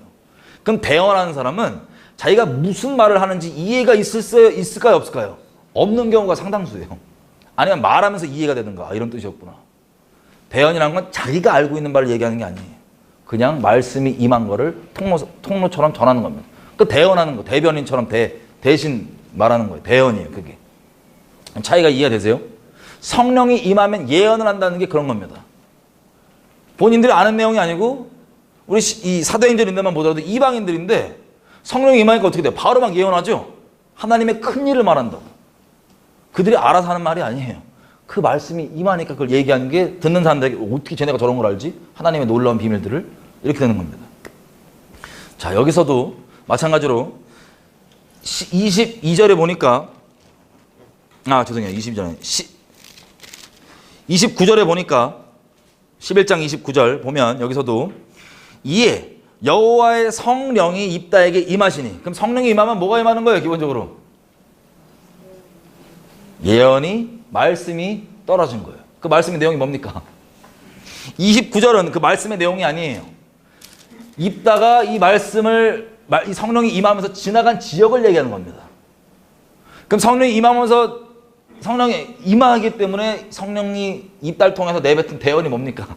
그럼 대언하는 사람은 자기가 무슨 말을 하는지 이해가 있을까요? 없을까요? 없는 경우가 상당수예요. 아니면 말하면서 이해가 되는가 이런 뜻이었구나. 대언이라는 건 자기가 알고 있는 바를 얘기하는 게 아니에요. 그냥 말씀이 임한 거를 통로처럼 전하는 겁니다. 그 대언하는 거, 대변인처럼 대신 말하는 거예요. 대언이에요, 그게. 차이가 이해가 되세요? 성령이 임하면 예언을 한다는 게 그런 겁니다. 본인들이 아는 내용이 아니고 우리 이 사도행전인데만 보더라도 이방인들인데 성령이 임하니까 어떻게 돼요? 바로 막 예언하죠? 하나님의 큰 일을 말한다고. 그들이 알아서 하는 말이 아니에요. 그 말씀이 임하니까 그걸 얘기하는 게 듣는 사람들에게 어떻게 쟤네가 저런 걸 알지? 하나님의 놀라운 비밀들을 이렇게 되는 겁니다. 자, 여기서도 마찬가지로 22절에 보니까 22절에 29절에 보니까 11장 29절 보면 여기서도 이에 여호와의 성령이 입다에게 임하시니 그럼 성령이 임하면 뭐가 임하는 거예요? 기본적으로 예언이 말씀이 떨어진 거예요. 그 말씀의 내용이 뭡니까? 29절은 그 말씀의 내용이 아니에요. 입다가 이 성령이 임하면서 지나간 지역을 얘기하는 겁니다. 그럼 성령이 임하면서 성령이 임하기 때문에 성령이 입다를 통해서 내뱉은 대언이 뭡니까?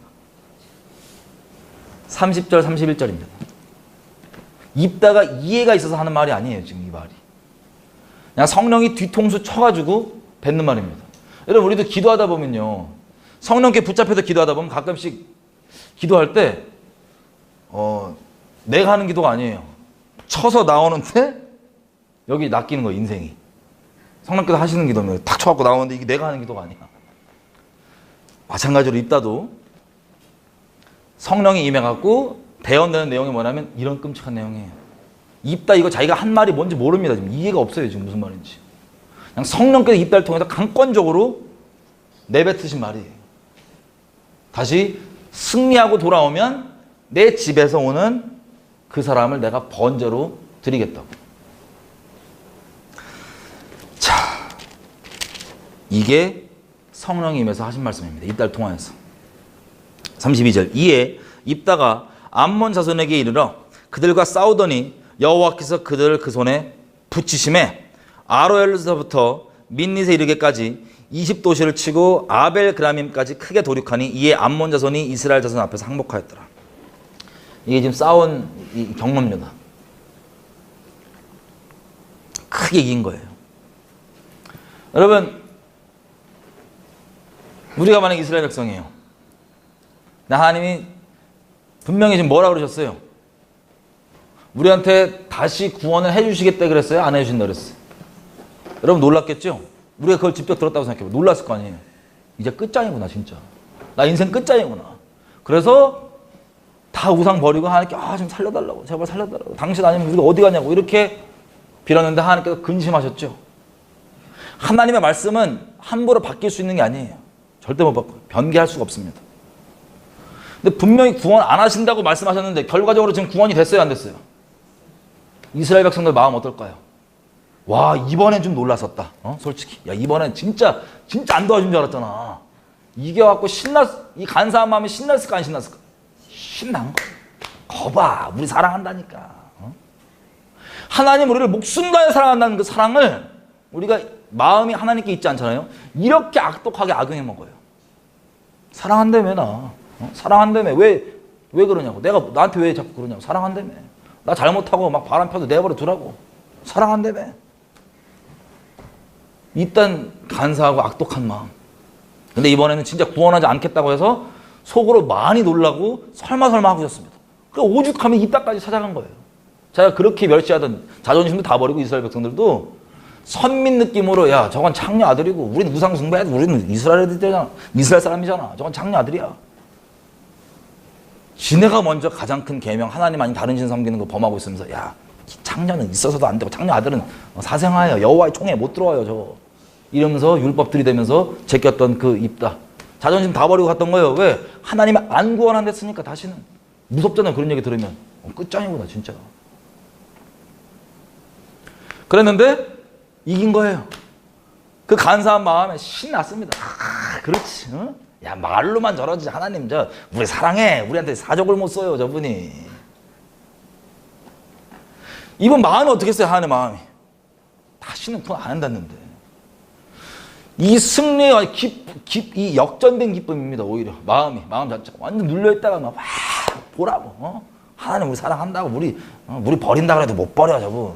30절 31절입니다. 입다가 이해가 있어서 하는 말이 아니에요. 지금 이 말이 그냥 성령이 뒤통수 쳐가지고 뱉는 말입니다. 여러분 우리도 기도하다 보면요 성령께 붙잡혀서 기도하다 보면 가끔씩 기도할 때 내가 하는 기도가 아니에요. 쳐서 나오는데 여기 낚이는 거예요. 인생이. 성령께서 하시는 기도입니다. 탁 쳐갖고 나오는데 이게 내가 하는 기도가 아니야. 마찬가지로 입다도 성령이 임해갖고 대언되는 내용이 뭐냐면 이런 끔찍한 내용이에요. 입다 이거 자기가 한 말이 뭔지 모릅니다. 지금 이해가 없어요. 지금 무슨 말인지. 그냥 성령께서 입다를 통해서 강권적으로 내뱉으신 말이에요. 다시 승리하고 돌아오면 내 집에서 오는 그 사람을 내가 번제로 드리겠다고. 자, 이게 성령이 임해서 하신 말씀입니다. 이달 통화에서. 32절. 이에 입다가 암몬 자손에게 이르러 그들과 싸우더니 여호와께서 그들을 그 손에 붙이심에 아로엘에서부터 민닛에 이르기까지 20도시를 치고 아벨 그라밈까지 크게 도륙하니 이에 암몬 자손이 이스라엘 자손 앞에서 항복하였더라. 이게 지금 싸운 이 경험료다. 크게 이긴 거예요. 여러분, 우리가 만약 이스라엘 백성이에요. 하나님이 분명히 지금 뭐라 그러셨어요? 우리한테 다시 구원을 해주시겠다 그랬어요? 안 해주신다 그랬어요? 여러분 놀랐겠죠? 우리가 그걸 직접 들었다고 생각해봐요. 놀랐을 거 아니에요. 이제 끝장이구나 진짜. 나 인생 끝장이구나. 그래서 다 우상 버리고 하나님께 좀 살려달라고, 제발 살려달라고, 당신 아니면 우리가 어디 가냐고 이렇게 빌었는데 하나님께서 근심하셨죠. 하나님의 말씀은 함부로 바뀔 수 있는 게 아니에요. 절대 못 바꿔요. 변개할 수가 없습니다. 근데 분명히 구원 안 하신다고 말씀하셨는데 결과적으로 지금 구원이 됐어요, 안 됐어요? 이스라엘 백성들 마음 어떨까요? 와, 이번엔 좀 놀랐었다. 솔직히. 야, 이번엔 진짜 안 도와준 줄 알았잖아. 이겨갖고 이 간사한 마음이 신났을까, 안 신났을까? 신난 거야. 거봐, 우리 사랑한다니까. 하나님 우리를 목숨 다해 사랑한다는 그 사랑을 우리가 마음이 하나님께 있지 않잖아요. 이렇게 악독하게 악용해 먹어요. 사랑한다며 나. 사랑한다며. 왜 그러냐고. 내가 나한테 왜 자꾸 그러냐고. 사랑한다며. 나 잘못하고 막 바람 펴도 내버려 두라고. 사랑한다며. 일단 간사하고 악독한 마음. 근데 이번에는 진짜 구원하지 않겠다고 해서 속으로 많이 놀라고 설마 하고 있었습니다. 그 오죽하면 이따까지 찾아간 거예요. 제가 그렇게 멸시하던 자존심도 다 버리고 이스라엘 백성들도 선민 느낌으로 야, 저건 창녀 아들이고 우리는 우상 숭배하지, 우리는 이스라엘 애들이잖아. 이스라엘 사람이잖아. 저건 창녀 아들이야. 지네가 먼저 가장 큰 계명, 하나님 아닌 다른 신 섬기는 거 범하고 있으면서 야, 창녀는 있어서도 안 되고 창녀 아들은 사생아예요. 여호와의 총에 못 들어와요. 저거. 이러면서 율법 들이대면서 제꼈던 그 입다. 자존심 다 버리고 갔던 거예요. 왜? 하나님이 안 구원한댔으니까 다시는. 무섭잖아요. 그런 얘기 들으면. 끝장이구나 진짜. 그랬는데 이긴 거예요. 그 간사한 마음에 신났습니다. 그렇지. 응? 야, 말로만 저러지. 하나님 우리 사랑해. 우리한테 사족을 못 써요. 저분이. 이분 마음이 어떻게 했어요? 하나님의 마음이. 다시는 구원 안 한다는데. 이 승리와 이 역전된 기쁨입니다. 오히려 마음 자체가 완전 눌려있다가 막 보라고. 하나님 우리 사랑한다고 우리 버린다 그래도 못 버려 저분.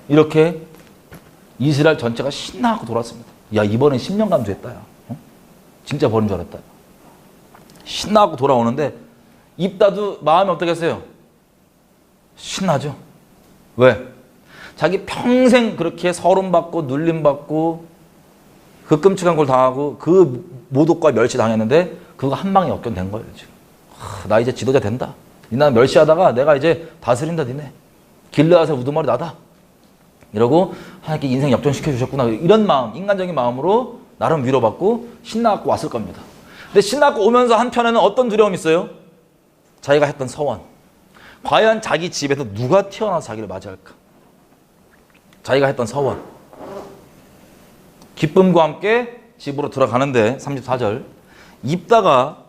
이렇게 이스라엘 전체가 신나고 돌았습니다. 야, 이번엔 10년간 됐다. 야. 진짜 버린 줄 알았다. 신나고 돌아오는데 입다도 마음이 어떻겠어요? 신나죠. 왜? 자기 평생 그렇게 서름받고 눌림받고 그 끔찍한 걸 당하고 그 모독과 멸시 당했는데 그거 한 방에 역전된 거예요. 지금. 나 이제 지도자 된다. 난 멸시하다가 내가 이제 다스린다. 니네. 길르앗의 우두머리 나다. 이러고 하나님께 인생 역전시켜 주셨구나. 이런 마음, 인간적인 마음으로 나름 위로받고 신나갖고 왔을 겁니다. 근데 신나갖고 오면서 한편에는 어떤 두려움이 있어요? 자기가 했던 서원. 과연 자기 집에서 누가 튀어나와서 자기를 맞이할까? 자기가 했던 서원. 기쁨과 함께 집으로 들어가는데 34절. 입다가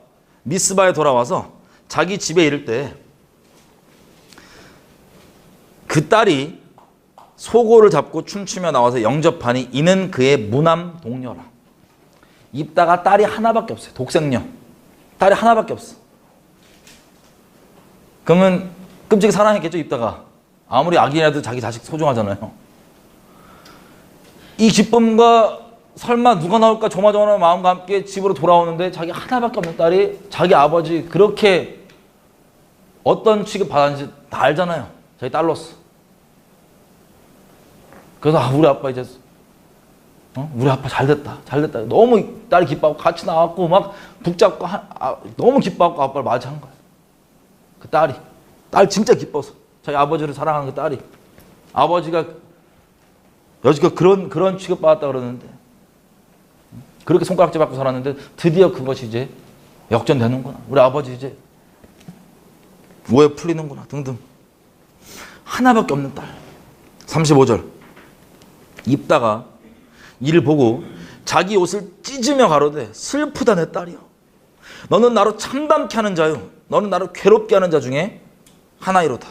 미스바에 돌아와서 자기 집에 이를 때 그 딸이 소고를 잡고 춤추며 나와서 영접하니 이는 그의 무남 동료라. 입다가 딸이 하나밖에 없어요. 독생녀. 딸이 하나밖에 없어. 그러면 끔찍히 사랑했겠죠, 입다가. 아무리 악인이라도 자기 자식 소중하잖아요. 이 기쁨과 설마 누가 나올까 조마조마한 마음과 함께 집으로 돌아오는데 자기 하나밖에 없는 딸이 자기 아버지 그렇게 어떤 취급 받았는지 다 알잖아요. 자기 딸로서. 그래서 우리 아빠 이제 우리 아빠 잘됐다. 너무 딸이 기뻐하고 같이 나왔고 막 붙잡고 너무 기뻐하고 아빠를 맞이한 거야. 그 딸이. 딸 진짜 기뻐서. 자기 아버지를 사랑하는 그 딸이. 아버지가 여지껏 그런 취급받았다 그러는데 그렇게 손가락질 받고 살았는데 드디어 그것이 이제 역전되는구나. 우리 아버지 이제 오해 풀리는구나 등등. 하나밖에 없는 딸. 35절. 입다가 이를 보고 자기 옷을 찢으며 가로되 슬프다 내 딸이여. 너는 나로 참담케 하는 자요 너는 나를 괴롭게 하는 자 중에 하나이로다.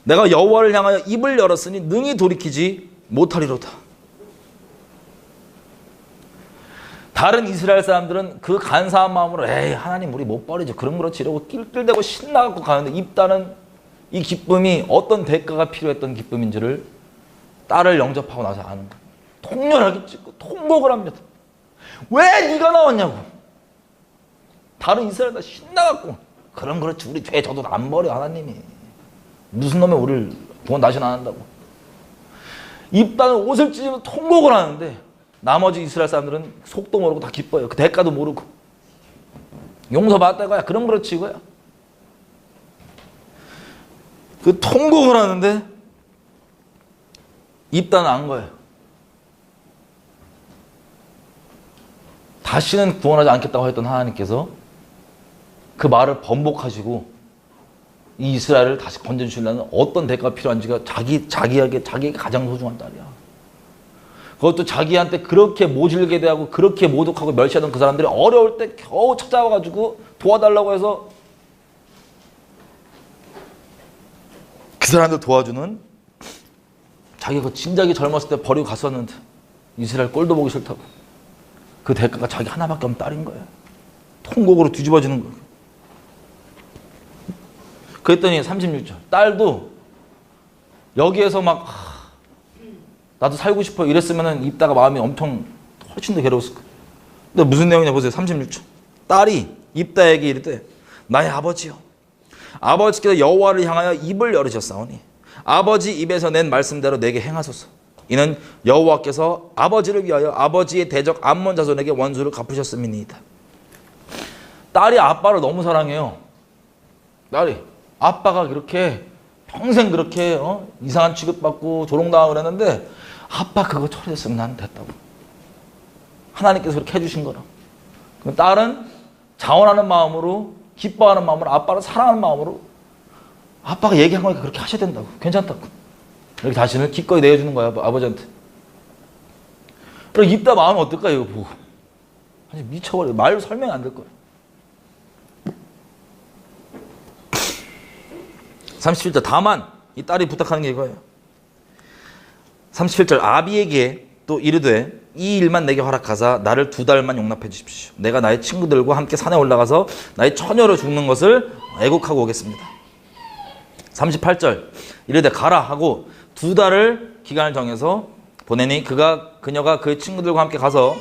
내가 여호와를 향하여 입을 열었으니 능히 돌이키지 못하리로다. 다른 이스라엘 사람들은 그 간사한 마음으로 에이 하나님 우리 못 버리죠. 그럼 그렇지 이러고 낄낄대고 신나갖고 가는데 입다는 이 기쁨이 어떤 대가가 필요했던 기쁨인지를 딸을 영접하고 나서 아는 거예요. 통렬하게 찍고 통곡을 합니다. 왜 네가 나왔냐고. 다른 이스라엘 다 신나갖고 그럼 그렇지 우리 죄 져도 안 버려 하나님이. 무슨 놈의 우리를 구원 다시 안 한다고. 입다는 옷을 찢으면서 통곡을 하는데 나머지 이스라엘 사람들은 속도 모르고 다 기뻐요. 그 대가도 모르고. 용서받았다 이거야. 그럼 그렇지 이거야. 그 통곡을 하는데 입다는 안 거예요. 다시는 구원하지 않겠다고 했던 하나님께서 그 말을 번복하시고 이 이스라엘을 다시 건져주시려는 어떤 대가가 필요한지가 자기에게 가장 소중한 딸이야. 그것도 자기한테 그렇게 모질게 대하고 그렇게 모독하고 멸시하던 그 사람들이 어려울 때 겨우 찾아와가지고 도와달라고 해서 그 사람들 도와주는 자기가 진작에 젊었을 때 버리고 갔었는데 이스라엘 꼴도 보기 싫다고 그 대가가 자기 하나밖에 없는 딸인 거예요. 통곡으로 뒤집어지는 거예요. 그랬더니 36절 딸도 여기에서 막 나도 살고 싶어 이랬으면 입다가 마음이 엄청 훨씬 더 괴로웠을 거예요. 근데 무슨 내용이냐 보세요. 36절 딸이 입다에게 이르되 나의 아버지여 아버지께서 여호와를 향하여 입을 열으셨사오니 아버지 입에서 낸 말씀대로 내게 행하소서. 이는 여호와께서 아버지를 위하여 아버지의 대적 암몬 자손에게 원수를 갚으셨음이니이다. 딸이 아빠를 너무 사랑해요. 딸이 아빠가 그렇게 평생 그렇게 이상한 취급받고 조롱당하고 그랬는데 아빠 그거 처리됐으면 난 됐다고. 하나님께서 그렇게 해주신 거라. 그럼 딸은 자원하는 마음으로 기뻐하는 마음으로 아빠를 사랑하는 마음으로 아빠가 얘기한 거니까 그렇게 하셔야 된다고. 괜찮다고. 이렇게 자신을 기꺼이 내어주는 거야 아버지한테. 그럼 입다 마음이 어떨까 이거 보고. 아니 미쳐버려. 말로 설명이 안 될 거야. 37절 다만 이 딸이 부탁하는 게 이거예요. 37절 아비에게 또 이르되 이 일만 내게 허락하사 나를 2달만 용납해 주십시오. 내가 나의 친구들과 함께 산에 올라가서 나의 처녀로 죽는 것을 애국하고 오겠습니다. 38절 이르되 가라 하고 2달을 기간을 정해서 보내니 그녀가 그 친구들과 함께 가서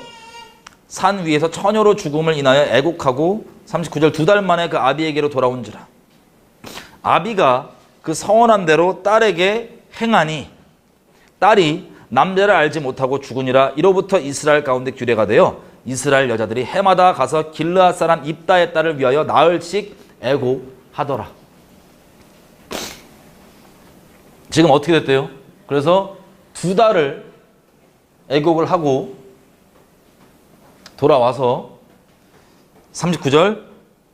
산 위에서 처녀로 죽음을 인하여 애국하고 39절 2달 만에 그 아비에게로 돌아온지라. 아비가 그 서원한 대로 딸에게 행하니 딸이 남자를 알지 못하고 죽으니라. 이로부터 이스라엘 가운데 규례가 되어 이스라엘 여자들이 해마다 가서 길르앗 사람 입다의 딸을 위하여 나흘씩 애곡하더라. 지금 어떻게 됐대요? 그래서 2달을 애곡을 하고 돌아와서 39절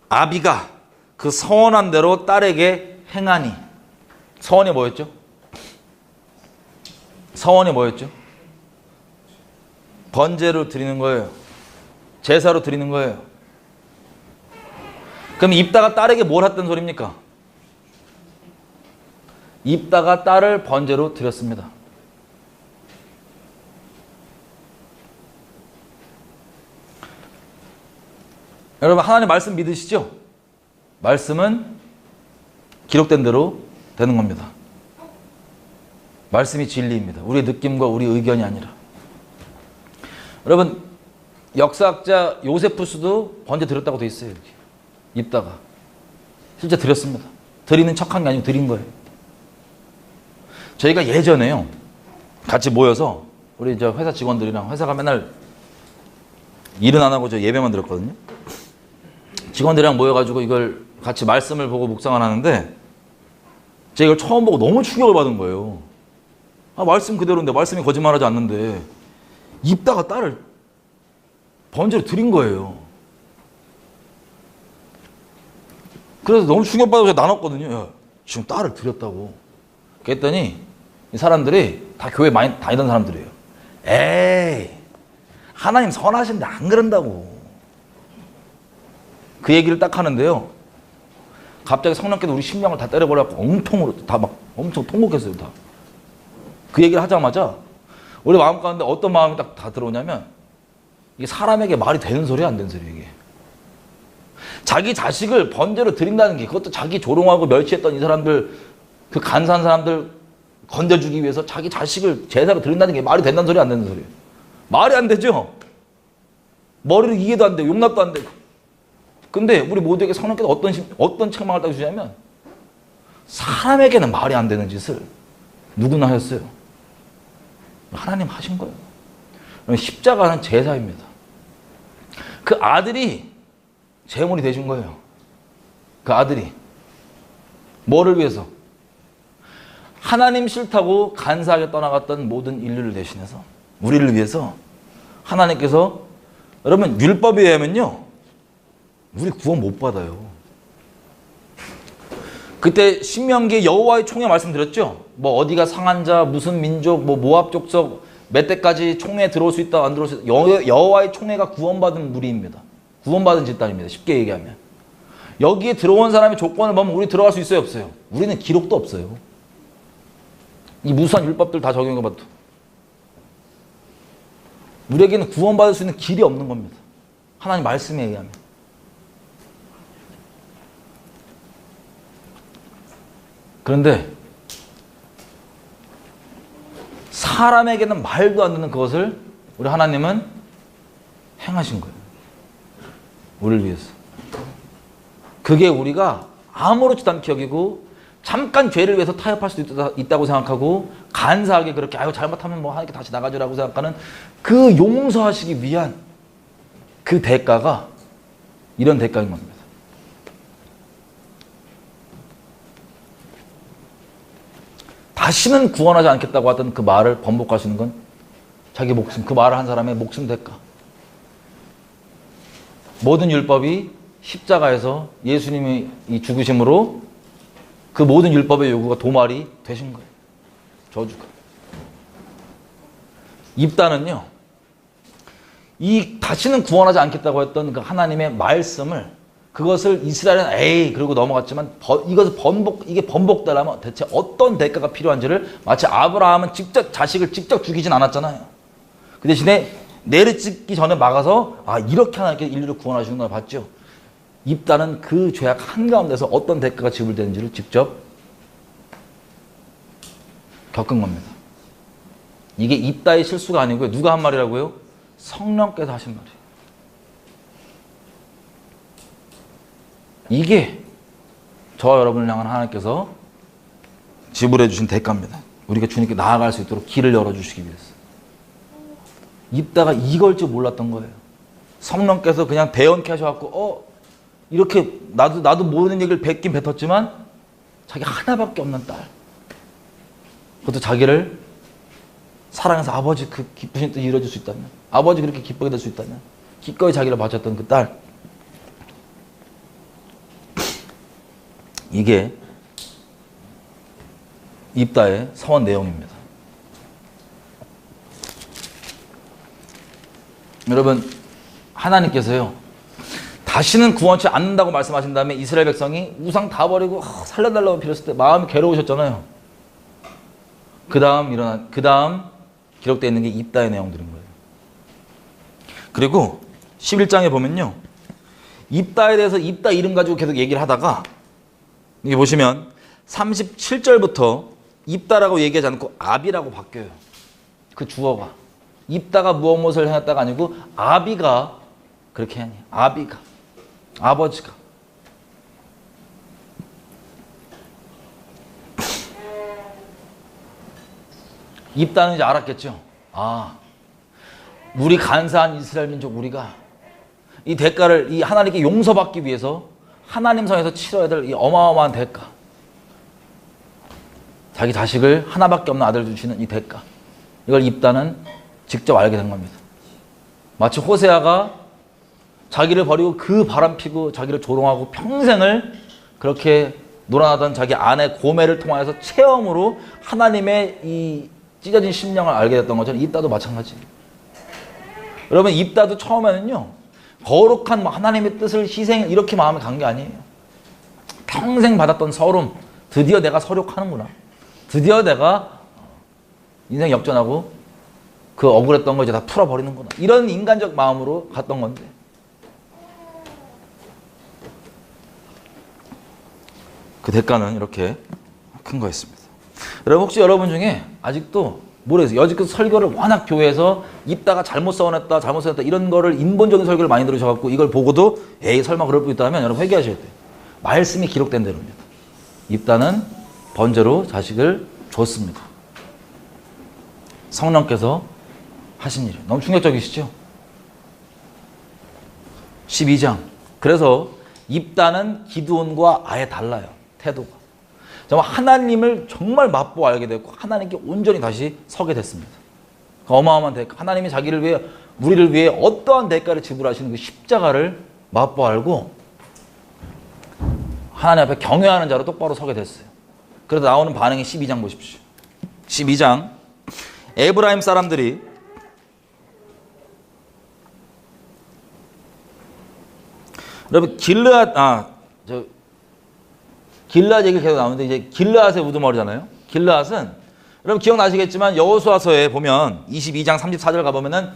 아비가 그 서원한 대로 딸에게 행하니. 서원이 뭐였죠? 서원이 뭐였죠? 번제로 드리는 거예요. 제사로 드리는 거예요. 그럼 입다가 딸에게 뭘 했던 소리입니까? 입다가 딸을 번제로 드렸습니다. 여러분 하나님 말씀 믿으시죠? 말씀은 기록된 대로 되는 겁니다. 말씀이 진리입니다. 우리의 느낌과 우리 의견이 아니라. 여러분 역사학자 요세푸스도 번제 드렸다고 돼 있어요. 여기. 입다가 실제 드렸습니다. 드리는 척한 게 아니고 드린 거예요. 저희가 예전에요 같이 모여서 우리 저 회사 직원들이랑 회사가 맨날 일은 안 하고 저 예배만 드렸거든요. 직원들이랑 모여가지고 이걸 같이 말씀을 보고 묵상을 하는데 제가 이걸 처음 보고 너무 충격을 받은 거예요. 말씀 그대로인데 말씀이 거짓말하지 않는데 입다가 딸을 번제로 드린 거예요. 그래서 너무 충격받아서 제가 나눴거든요. 야, 지금 딸을 드렸다고. 그랬더니 이 사람들이 다 교회 많이 다니던 사람들이에요. 에이, 하나님 선하신데 안 그런다고. 그 얘기를 딱 하는데요. 갑자기 성령께서 우리 심령을 다 때려버려갖고 엉통으로 다 막 엄청 통곡했어요. 다. 그 얘기를 하자마자 우리 마음 가운데 어떤 마음이 딱 다 들어오냐면 이게 사람에게 말이 되는 소리야, 안 되는 소리야, 이게. 자기 자식을 번제로 드린다는 게, 그것도 자기 조롱하고 멸시했던 이 사람들, 그 간사한 사람들 건져주기 위해서 자기 자식을 제사로 드린다는 게 말이 된다는 소리, 안 되는 소리예요. 말이 안 되죠. 머리로 이해도 안 되고 용납도 안 되고. 근데 우리 모두에게 성령께서 어떤 책망을 딱 주냐면 사람에게는 말이 안 되는 짓을 누구나 하였어요. 하나님 하신 거예요. 십자가는 제사입니다. 그 아들이 제물이 되신 거예요. 그 아들이. 뭐를 위해서? 하나님 싫다고 간사하게 떠나갔던 모든 인류를 대신해서, 우리를 위해서 하나님께서, 여러분 율법에 의하면요 우리 구원 못 받아요. 그때 신명기에 여호와의 총회 말씀드렸죠. 뭐 어디가 상한 자, 무슨 민족, 뭐 모압 족속 몇 대까지 총회에 들어올 수 있다, 안 들어올 수 있다. 여호와의 총회가 구원받은 무리입니다. 구원받은 집단입니다. 쉽게 얘기하면. 여기에 들어온 사람의 조건을 보면 우리 들어갈 수 있어요, 없어요? 우리는 기록도 없어요. 이 무수한 율법들 다 적용해봐도 우리에게는 구원받을 수 있는 길이 없는 겁니다. 하나님 말씀에 의하면. 그런데 사람에게는 말도 안 되는 그것을 우리 하나님은 행하신 거예요. 우리를 위해서. 그게 우리가 아무렇지도 않게 여기고 잠깐 죄를 위해서 타협할 수도 있다고 생각하고 간사하게 그렇게 아유 잘못하면 뭐 하나님께 다시 나가주라고 생각하는 그 용서하시기 위한 그 대가가 이런 대가인 겁니다. 다시는 구원하지 않겠다고 하던 그 말을 번복하시는 건 자기 목숨, 그 말을 한 사람의 목숨 대가. 모든 율법이 십자가에서 예수님이 이 죽으심으로 그 모든 율법의 요구가 도말이 되신 거예요. 저주가. 입다는요, 이 다시는 구원하지 않겠다고 했던 그 하나님의 말씀을, 그것을 이스라엘은 에이 그러고 넘어갔지만 이게 번복되려면 대체 어떤 대가가 필요한지를, 마치 아브라함은 직접 자식을 직접 죽이진 않았잖아요. 그 대신에 내를 찍기 전에 막아서 이렇게 하나님께 인류를 구원하시는 걸 봤죠. 입다는 그 죄악 한가운데서 어떤 대가가 지불되는지를 직접 겪은 겁니다. 이게 입다의 실수가 아니고요. 누가 한 말이라고요? 성령께서 하신 말이에요. 이게 저와 여러분을 향한 하나님께서 지불해 주신 대가입니다. 우리가 주님께 나아갈 수 있도록 길을 열어주시기 위해서. 입다가 이걸 줄 몰랐던 거예요. 성령께서 그냥 대언케 하셔갖고 이렇게 나도 모르는 얘기를 뱉긴 뱉었지만 자기 하나밖에 없는 딸, 그것도 자기를 사랑해서 아버지 그 기쁘신 뜻 이루어질 수 있다면, 아버지 그렇게 기쁘게 될 수 있다면 기꺼이 자기를 바쳤던 그 딸, 이게 입다의 서원 내용입니다. 여러분, 하나님께서요 다시는 구원치 않는다고 말씀하신 다음에 이스라엘 백성이 우상 다 버리고 살려달라고 빌었을 때 마음이 괴로우셨잖아요. 그 다음 기록되어 있는 게 입다의 내용들인 거예요. 그리고 11장에 보면요, 입다에 대해서 입다 이름 가지고 계속 얘기를 하다가 여기 보시면 37절부터 입다라고 얘기하지 않고 아비라고 바뀌어요. 그 주어가. 입다가 무엇을 행했다가 아니고 아비가 그렇게 하니. 아비가. 아버지가. 입다는 이제 알았겠죠. 우리 간사한 이스라엘 민족, 우리가 이 대가를, 이 하나님께 용서받기 위해서 하나님 성에서 치러야 될 이 어마어마한 대가, 자기 자식을 하나밖에 없는 아들 주시는 이 대가, 이걸 입다는 직접 알게 된 겁니다. 마치 호세아가 자기를 버리고 그 바람 피고 자기를 조롱하고 평생을 그렇게 놀아나던 자기 아내 고멜을 통하여서 체험으로 하나님의 이 찢어진 심령을 알게 됐던 것처럼 입다도 마찬가지예요. 여러분 입다도 처음에는요 거룩한 하나님의 뜻을 희생 이렇게 마음에 간 게 아니에요. 평생 받았던 서름, 드디어 내가 서력하는구나. 드디어 내가 인생 역전하고 그 억울했던 거 이제 다 풀어버리는구나. 이런 인간적 마음으로 갔던 건데 그 대가는 이렇게 큰 거였습니다. 여러분 혹시 여러분 중에 아직도 모르겠어요. 여지껏 설교를 워낙 교회에서 입다가 잘못 써냈다 이런 거를 인본적인 설교를 많이 들으셔갖고 이걸 보고도 에이 설마 그럴 뻔 있다면 여러분 회개하셔야 돼요. 말씀이 기록된 대로입니다. 입다는 번제로 자식을 줬습니다. 성령께서 하신 일이에요. 너무 충격적이시죠? 12장. 그래서 입다는 기드온과 아예 달라요. 태도가. 정말 하나님을 정말 맛보아 알게 됐고 하나님께 온전히 다시 서게 됐습니다. 그 어마어마한 대가. 하나님이 자기를 위해 우리를 위해 어떠한 대가를 지불하시는 그 십자가를 맛보아 알고 하나님 앞에 경외하는 자로 똑바로 서게 됐어요. 그래서 나오는 반응이 12장 보십시오. 12장 에브라임 사람들이 여러분 길르앗 얘기가 계속 나오는데 이제 길르앗의 우두머리잖아요. 길르앗은 여러분 기억나시겠지만 여호수아서에 보면 22장 34절 가보면은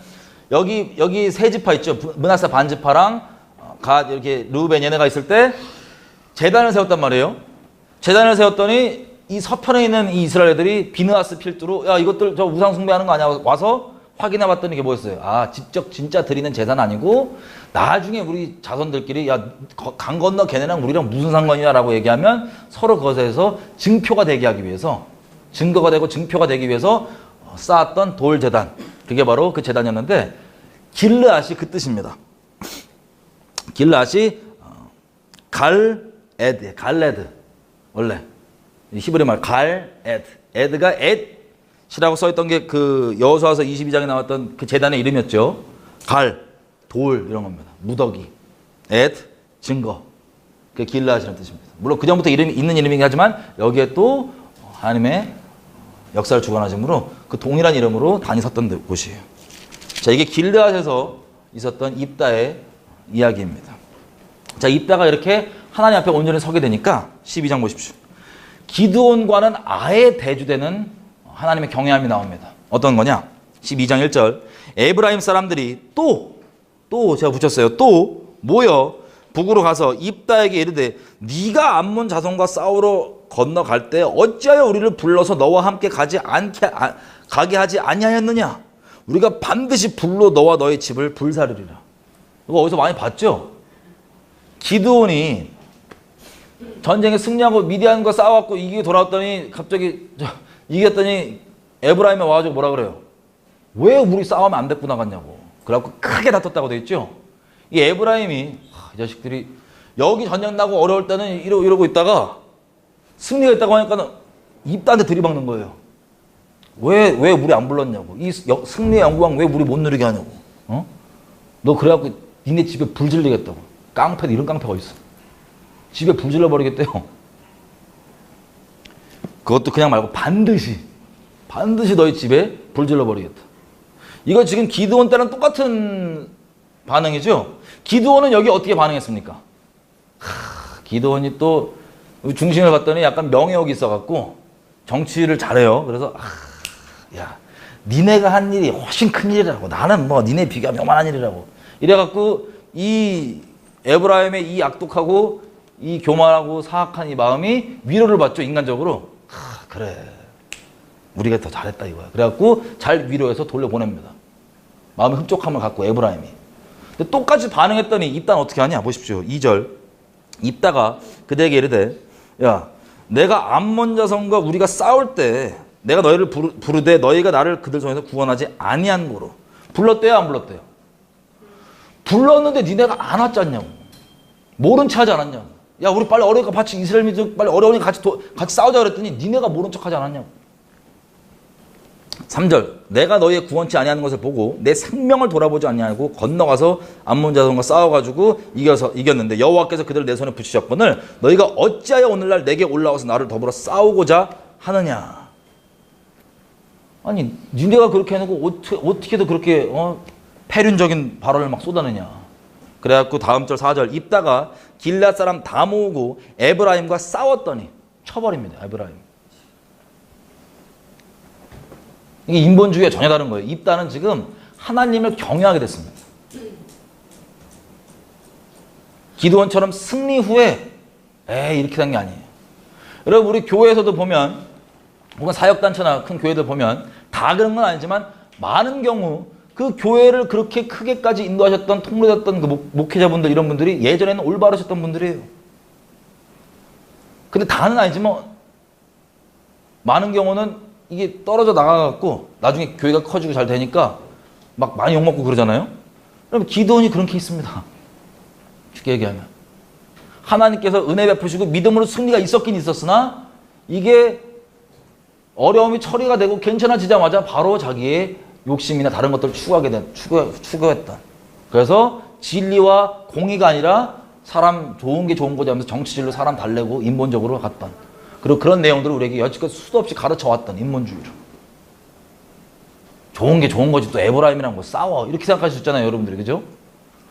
여기 세 지파 있죠. 므낫세 반지파랑 갓 이렇게 르우벤 얘네가 있을 때 제단을 세웠단 말이에요. 제단을 세웠더니 이 서편에 있는 이 이스라엘 애들이 비느하스 필두로 야 이것들 저 우상 숭배하는 거 아니야 와서 확인해 봤더니 이게 뭐였어요? 아 직접 진짜 드리는 제단 아니고 나중에 우리 자손들끼리 야 강 건너 걔네랑 우리랑 무슨 상관이냐라고 얘기하면 서로 그것에서 증표가 되게 하기 위해서 증거가 되고 증표가 되기 위해서 쌓았던 돌 제단 그게 바로 그 제단이었는데 길르앗이 그 뜻입니다. 길르앗이 갈레드 원래 히브리 말 에드가 엣이라고 써있던 게 그 여호수아서 22장에 나왔던 그 제단의 이름이었죠. 돌 이런 겁니다. 무더기, 증거. 그게 길르앗이라는 뜻입니다. 물론 그 전부터 이름이 있는 이름이긴 하지만 여기에 또 하나님의 역사를 주관하심으로 그 동일한 이름으로 단이 섰던 곳이에요. 자, 이게 길르앗에서 있었던 입다의 이야기입니다. 자, 입다가 이렇게 하나님 앞에 온전히 서게 되니까 12장 보십시오. 기드온과는 아예 대주되는 하나님의 경외함이 나옵니다. 어떤 거냐? 12장 1절 에브라임 사람들이 또 제가 붙였어요. 또 모여 북으로 가서 입다에게 이르되 네가 암몬 자손과 싸우러 건너갈 때 어찌하여 우리를 불러서 너와 함께 가게 하지 아니하였느냐? 우리가 반드시 불로 너와 너의 집을 불사르리라. 이거 어디서 많이 봤죠? 기드온이 전쟁에 승리하고 미디안과 싸워갖고 이기고 돌아왔더니 갑자기 이겼더니 에브라임에 와가지고 뭐라 그래요? 왜 우리 싸우면 안 데리고 나갔냐고. 그래갖고 크게 다퉜다고 돼 있죠? 이 에브라임이 이 자식들이 여기 전쟁 나고 어려울 때는 이러고 있다가 승리가 있다고 하니까 입다한테 들이박는 거예요. 왜 우리 안 불렀냐고. 이 승리의 영광 왜 우리 못 누리게 하냐고. 어? 너 그래갖고 니네 집에 불 질리겠다고. 깡패도 이런 깡패가 있어. 집에 불 질러버리겠대요. 그것도 그냥 말고 반드시 너희 집에 불 질러버리겠다. 이거 지금 기드온 때랑 똑같은 반응이죠. 기드온은 여기 어떻게 반응했습니까? 기드온이 또 중심을 봤더니 약간 명예욕이 있어갖고 정치를 잘해요. 그래서 야 니네가 한 일이 훨씬 큰 일이라고. 나는 뭐 니네 비교하면 요만한 일이라고. 이래갖고 이 에브라임의 이 악독하고 이 교만하고 사악한 이 마음이 위로를 받죠. 인간적으로. 그래 우리가 더 잘했다 이거야. 그래갖고 잘 위로해서 돌려보냅니다. 마음의 흡족함을 갖고 에브라임이. 근데 똑같이 반응했더니 입다는 어떻게 하냐 보십시오. 2절 입다가 그대에게 이르되 야 내가 암몬 자손과 우리가 싸울 때 내가 너희를 부르되 너희가 나를 그들 손에서 구원하지 아니한 거로. 불렀대요 안 불렀대요? 불렀는데 니네가 안 왔지 않냐고. 모른 체 하지 않았냐고. 야 우리 빨리 어려우니까 같이 이스라엘 민족 빨리 어려우니까 같이 싸우자 그랬더니 니네가 모른 척 하지 않았냐고. 3절 내가 너희의 구원치 아니하는 것을 보고 내 생명을 돌아보지 아니하고 건너가서 암몬 자손과 싸워가지고 이겼는데 여호와께서 그들을 내 손에 붙이셨거늘 너희가 어찌하여 오늘날 내게 올라와서 나를 더불어 싸우고자 하느냐. 아니 니네가 그렇게 해놓고 어떻게도 그렇게 패륜적인 발언을 막 쏟아내냐. 그래갖고 다음 절 4절 입다가 길앗 사람 다 모으고 에브라임과 싸웠더니 쳐버립니다. 에브라임. 이게 인본주의가 전혀 다른 거예요. 입다는 지금 하나님을 경외하게 됐습니다. 기드온처럼 승리 후에 이렇게 된 게 아니에요. 여러분 우리 교회에서도 보면 혹은 사역단체나 큰 교회들 보면 다 그런 건 아니지만 많은 경우 그 교회를 그렇게 크게까지 인도하셨던 통로했던 그 목회자분들 이런 분들이 예전에는 올바르셨던 분들이에요. 근데 다는 아니지만 많은 경우는 이게 떨어져 나가갖고 나중에 교회가 커지고 잘 되니까 막 많이 욕먹고 그러잖아요. 그럼 기드온이 그런 케이스입니다. 쉽게 얘기하면 하나님께서 은혜 베푸시고 믿음으로 승리가 있었긴 있었으나 이게 어려움이 처리가 되고 괜찮아지자마자 바로 자기의 욕심이나 다른 것들을 추구했던. 그래서 진리와 공의가 아니라 사람 좋은 게 좋은 거지 하면서 정치질로 사람 달래고 인본적으로 갔던. 그리고 그런 내용들을 우리에게 여지껏 수도 없이 가르쳐왔던 인본주의로. 좋은 게 좋은 거지 또 에브라임이랑 뭐 싸워 이렇게 생각하셨잖아요 여러분들이. 그죠?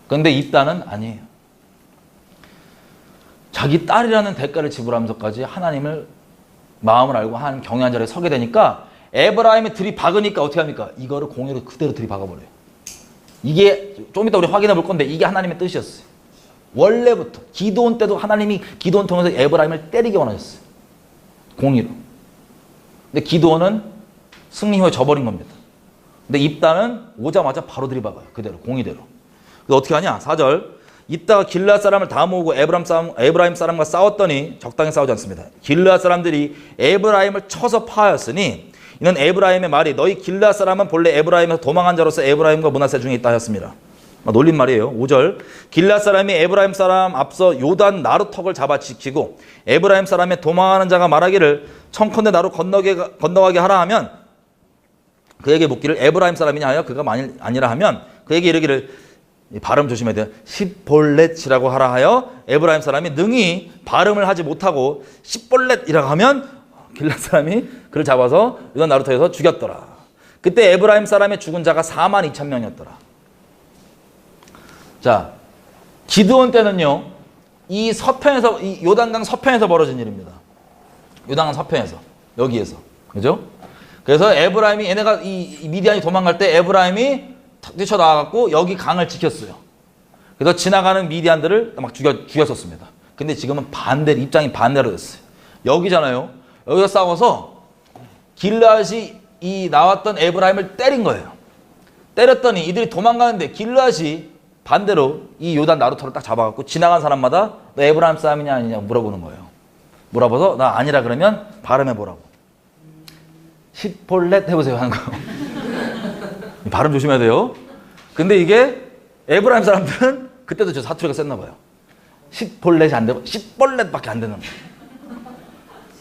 그런데 입다는 아니에요. 자기 딸이라는 대가를 지불하면서까지 하나님을 마음을 알고 하나님 경외한 자리에 서게 되니까 에브라임이 들이박으니까 어떻게 합니까? 이거를 공의로 그대로 들이박아버려요. 이게 좀 이따 우리 확인해 볼 건데 이게 하나님의 뜻이었어요. 원래부터 기드온 때도 하나님이 기드온 통해서 에브라임을 때리게 원하셨어요. 공의로. 근데 기드온은 승리 후에 져버린 겁니다. 근데 입다는 오자마자 바로 들이박아요. 그대로 공의대로. 그래서 어떻게 하냐? 4절 이따가 길르앗 사람을 다 모으고 에브라임 사람과 싸웠더니 적당히 싸우지 않습니다. 길르앗 사람들이 에브라임을 쳐서 파하였으니 이는 에브라임의 말이 너희 길르앗 사람은 본래 에브라임에서 도망한 자로서 에브라임과 므낫세 중에 있다 하였습니다. 놀린 말이에요. 5절 길르앗 사람이 에브라임 사람 앞서 요단 나루턱을 잡아 지키고 에브라임 사람의 도망하는 자가 말하기를 청컨대 나로 건너가게 하라 하면 그에게 묻기를 에브라임 사람이냐 하여 그가 만일 아니라 하면 그에게 이르기를 발음 조심해야 돼요. 십볼렛이라고 하라 하여 에브라임 사람이 능히 발음을 하지 못하고 십볼렛이라고 하면 길르앗 사람이 그를 잡아서 요단 나루턱에서 죽였더라. 그때 에브라임 사람의 죽은 자가 42,000명이었더라. 자, 기드온 때는요, 이 서편에서, 이 요단강 서편에서 벌어진 일입니다. 요단강 서편에서, 여기에서. 그죠? 그래서 에브라임이, 얘네가 이 미디안이 도망갈 때 에브라임이 뛰쳐나와갖고 여기 강을 지켰어요. 그래서 지나가는 미디안들을 막 죽였었습니다. 근데 지금은 입장이 반대로 됐어요. 여기잖아요. 여기서 싸워서 길르앗이 이 나왔던 에브라임을 때린 거예요. 때렸더니 이들이 도망가는데 길르앗이 반대로 이 요단 나루터를 딱 잡아갖고 지나간 사람마다 너 에브라임 사람이냐 아니냐 물어보는 거예요. 물어봐서 나 아니라 그러면 발음해보라고. 십볼렛 해보세요 하는 거예요. 발음 조심해야 돼요. 근데 이게 에브라임 사람들은 그때도 저 사투리가 셌나 봐요. 십볼렛이 안 되고 십볼렛밖에 안 되는 거예요.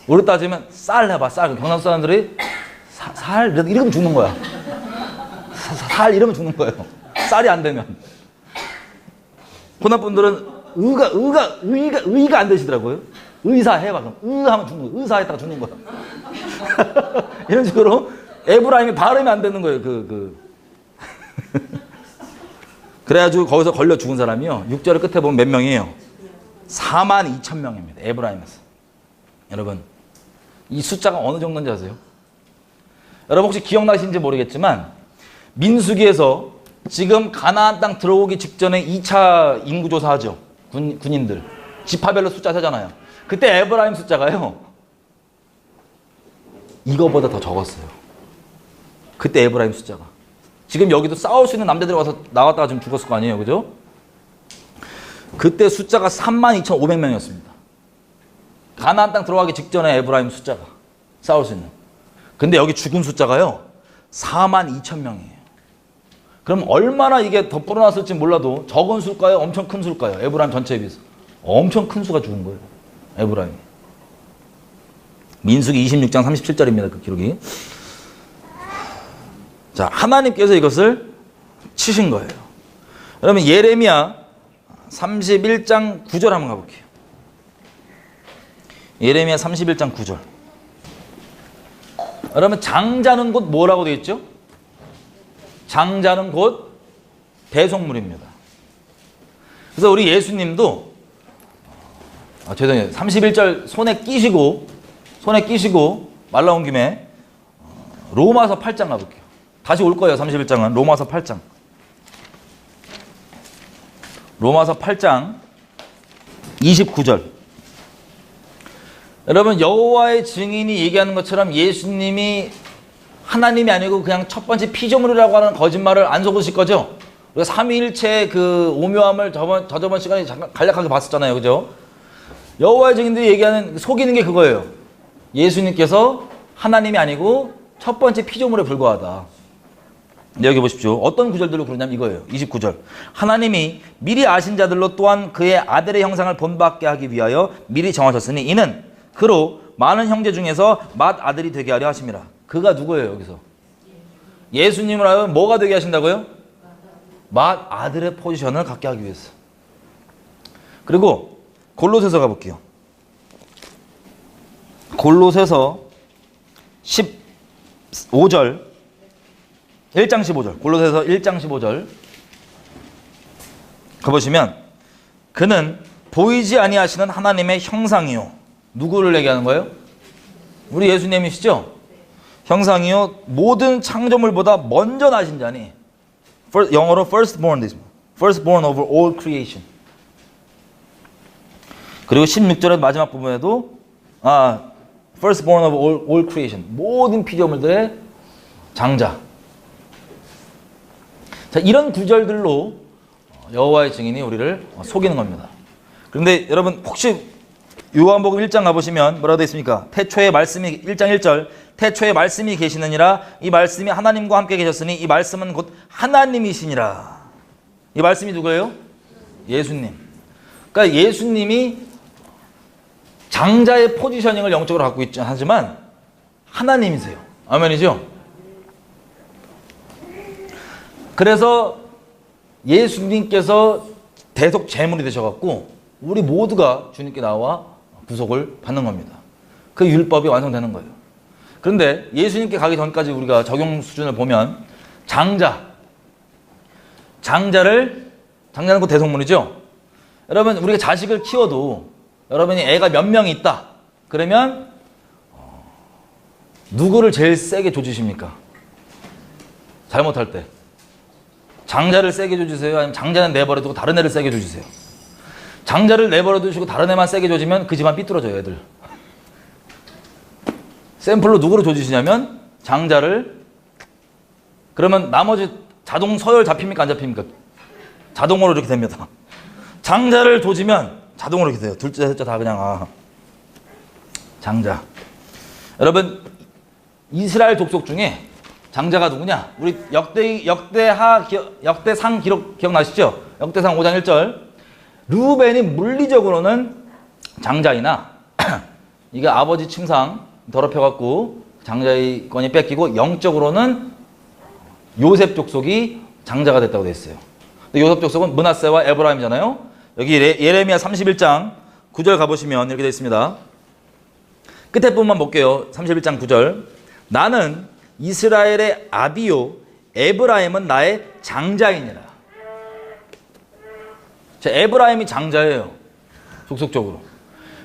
우리 따지면 쌀 해봐. 쌀. 경상도 사람들이 살 이러면 죽는 거야. 살 이러면 죽는 거예요. 쌀이 안 되면. 호남 분들은 의가 안 되시더라고요. 의사 해봐. 그럼 하면 죽는 거야. 의사 했다가 죽는 거야. 이런 식으로 에브라임이 발음이 안 되는 거예요. 그래가지고 거기서 걸려 죽은 사람이요. 6절 끝에 보면 몇 명이에요? 42,000명입니다. 에브라임에서. 여러분, 이 숫자가 어느 정도인지 아세요? 여러분 혹시 기억나시는지 모르겠지만 민수기에서 지금 가나안 땅 들어오기 직전에 2차 인구조사하죠. 군인들. 지파별로 숫자 세잖아요. 그때 에브라임 숫자가요. 이거보다 더 적었어요. 그때 에브라임 숫자가. 지금 여기도 싸울 수 있는 남자들이 와서 나왔다가 지금 죽었을 거 아니에요. 그죠? 그때 숫자가 32,500명이었습니다. 가나안 땅 들어가기 직전에 에브라임 숫자가 싸울 수 있는. 근데 여기 죽은 숫자가요. 42,000명이에요. 그럼 얼마나 이게 더 불어났을지 몰라도 적은 수일까요? 엄청 큰 수일까요? 에브라임 전체에 비해서. 엄청 큰 수가 죽은 거예요. 에브라임이. 민수기 26장 37절입니다. 그 기록이. 자, 하나님께서 이것을 치신 거예요. 그러면 예레미야 31장 9절 한번 가볼게요. 예레미야 31장 9절. 그러면 장자는 곧 뭐라고 되어 있죠? 장자는 곧 대속물입니다. 그래서 우리 예수님도 죄송해요. 31절 손에 끼시고 말 나온 김에 로마서 8장 가볼게요. 다시 올 거예요. 31장은 로마서 8장. 로마서 8장 29절. 여러분, 여호와의 증인이 얘기하는 것처럼 예수님이 하나님이 아니고 그냥 첫 번째 피조물이라고 하는 거짓말을 안 속으실 거죠? 우리가 삼위일체의 그 오묘함을 저저번 시간에 잠깐 간략하게 봤었잖아요. 그죠? 여호와의 증인들이 얘기하는, 속이는 게 그거예요. 예수님께서 하나님이 아니고 첫 번째 피조물에 불과하다. 여기 보십시오. 어떤 구절들로 그러냐면 이거예요. 29절. 하나님이 미리 아신 자들로 또한 그의 아들의 형상을 본받게 하기 위하여 미리 정하셨으니 이는 그로 많은 형제 중에서 맏아들이 되게 하려 하심이라. 그가 누구예요, 여기서? 예수님을 하면 뭐가 되게 하신다고요? 맏아들의 포지션을 갖게 하기 위해서. 그리고 골로새서 가볼게요. 골로새서 15절 1장 15절. 골로새서 1장 15절 가보시면 그는 보이지 아니하시는 하나님의 형상이요. 누구를 얘기하는 거예요? 우리 예수님이시죠? 형상이요. 모든 창조물보다 먼저 나신 자니. 영어로 firstborn over all creation. 그리고 16절의 마지막 부분에도 firstborn over all creation. 모든 피조물들의 장자. 자, 이런 구절들로 여호와의 증인이 우리를 속이는 겁니다. 그런데 여러분 혹시 요한복음 1장 가보시면 뭐라고 되어 있습니까? 태초에 말씀이 1장 1절 태초에 말씀이 계시느니라. 이 말씀이 하나님과 함께 계셨으니 이 말씀은 곧 하나님이시니라. 이 말씀이 누구예요? 예수님. 그러니까 예수님이 장자의 포지셔닝을 영적으로 갖고 있지 하지만 하나님이세요. 아멘이죠? 그래서 예수님께서 대속 제물이 되셔갖고 우리 모두가 주님께 나와 구속을 받는 겁니다. 그 율법이 완성되는 거예요. 그런데 예수님께 가기 전까지 우리가 적용 수준을 보면 장자는 그 대속물이죠. 여러분, 우리가 자식을 키워도 여러분이 애가 몇 명이 있다 그러면 누구를 제일 세게 조지십니까? 잘못할 때 장자를 세게 조지세요? 아니면 장자는 내버려 두고 다른 애를 세게 조지세요? 장자를 내버려 두시고 다른 애만 세게 조지면 그 집안 삐뚤어져요, 애들. 샘플로 누구를 조지시냐면 장자를. 그러면 나머지 자동 서열 잡힙니까 안 잡힙니까? 자동으로 이렇게 됩니다. 장자를 조지면 자동으로 이렇게 돼요. 둘째 셋째 다 그냥 장자. 여러분, 이스라엘 족속 중에 장자가 누구냐? 우리 역대상 기록 기억나시죠? 역대상 5장 1절. 르우벤이 물리적으로는 장자이나 이게 아버지 침상 더럽혀갖고 장자의 권이 뺏기고 영적으로는 요셉 족속이 장자가 됐다고 되어 있어요. 근데 요셉 족속은 므낫세와 에브라임이잖아요. 여기 예레미야 31장 9절 가보시면 이렇게 되어 있습니다. 끝에 부분만 볼게요. 31장 9절. 나는 이스라엘의 아비요 에브라임은 나의 장자이니라. 자, 에브라임이 장자예요. 족속적으로.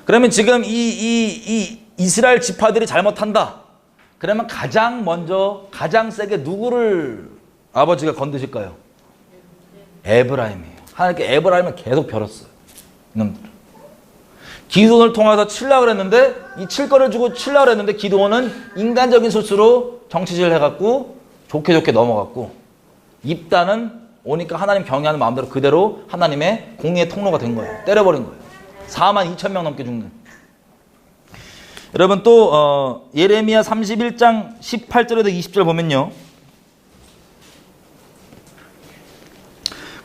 그러면 지금 이 이스라엘 지파들이 잘못한다. 그러면 가장 먼저 가장 세게 누구를 아버지가 건드실까요? 에브라임이에요. 하나님께 에브라임을 계속 벼렀어요. 이놈들. 기드온을 통해서 칠라 했는데 이 칠 거를 주고 칠라 했는데 기드온은 인간적인 소스로 정치질을 해갖고 좋게 넘어갔고 입다는 오니까 하나님 경외하는 마음대로 그대로 하나님의 공의의 통로가 된 거예요. 때려버린 거예요. 42,000명 넘게 죽는. 여러분 또 예레미야 31장 18절에서 20절 보면요.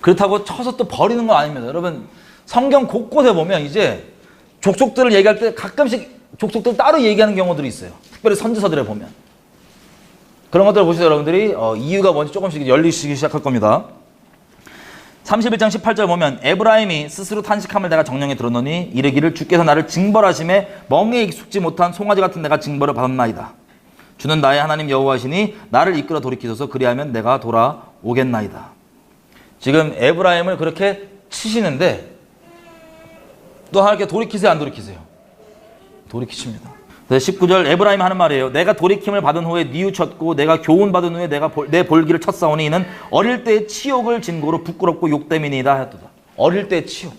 그렇다고 쳐서 또 버리는 건 아닙니다. 여러분 성경 곳곳에 보면 이제 족속들을 얘기할 때 가끔씩 족속들 따로 얘기하는 경우들이 있어요. 특별히 선지서들에 보면. 그런 것들을 보시죠. 여러분들이 이유가 뭔지 조금씩 열리시기 시작할 겁니다. 31장 18절 보면 에브라임이 스스로 탄식함을 내가 정령에 들었노니 이르기를 주께서 나를 징벌하심에 멍에 익숙지 못한 송아지 같은 내가 징벌을 받았나이다. 주는 나의 하나님 여호와시니 나를 이끌어 돌이키소서 그리하면 내가 돌아오겠나이다. 지금 에브라임을 그렇게 치시는데 또 하나님께 돌이키세요 안 돌이키세요? 돌이키십니다. 19절 에브라임이 하는 말이에요. 내가 돌이킴을 받은 후에 뉘우쳤고 내가 교훈받은 후에 내가 내 볼기를 쳤사오니 이는 어릴 때의 치욕을 증거로 부끄럽고 욕됨이니이다 하였도다. 어릴 때의 치욕.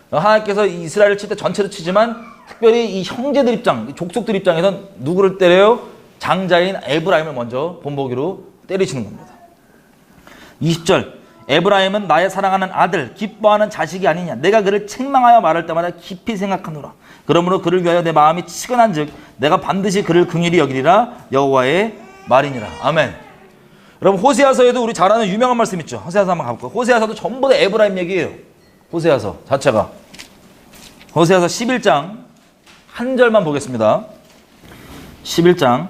하나님께서 이스라엘을 칠 때 전체로 치지만 특별히 이 형제들 입장, 족속들 입장에선 누구를 때려요? 장자인 에브라임을 먼저 본보기로 때리시는 겁니다. 20절 에브라임은 나의 사랑하는 아들, 기뻐하는 자식이 아니냐. 내가 그를 책망하여 말할 때마다 깊이 생각하노라. 그러므로 그를 위하여 내 마음이 치근한 즉 내가 반드시 그를 긍휼히 여기리라. 여호와의 말이니라. 아멘. 여러분 호세아서에도 우리 잘 아는 유명한 말씀 있죠. 호세아서 한번 가볼까요? 호세아서도 전부 다 에브라임 얘기예요. 호세아서 자체가. 호세아서 11장 한 절만 보겠습니다. 11장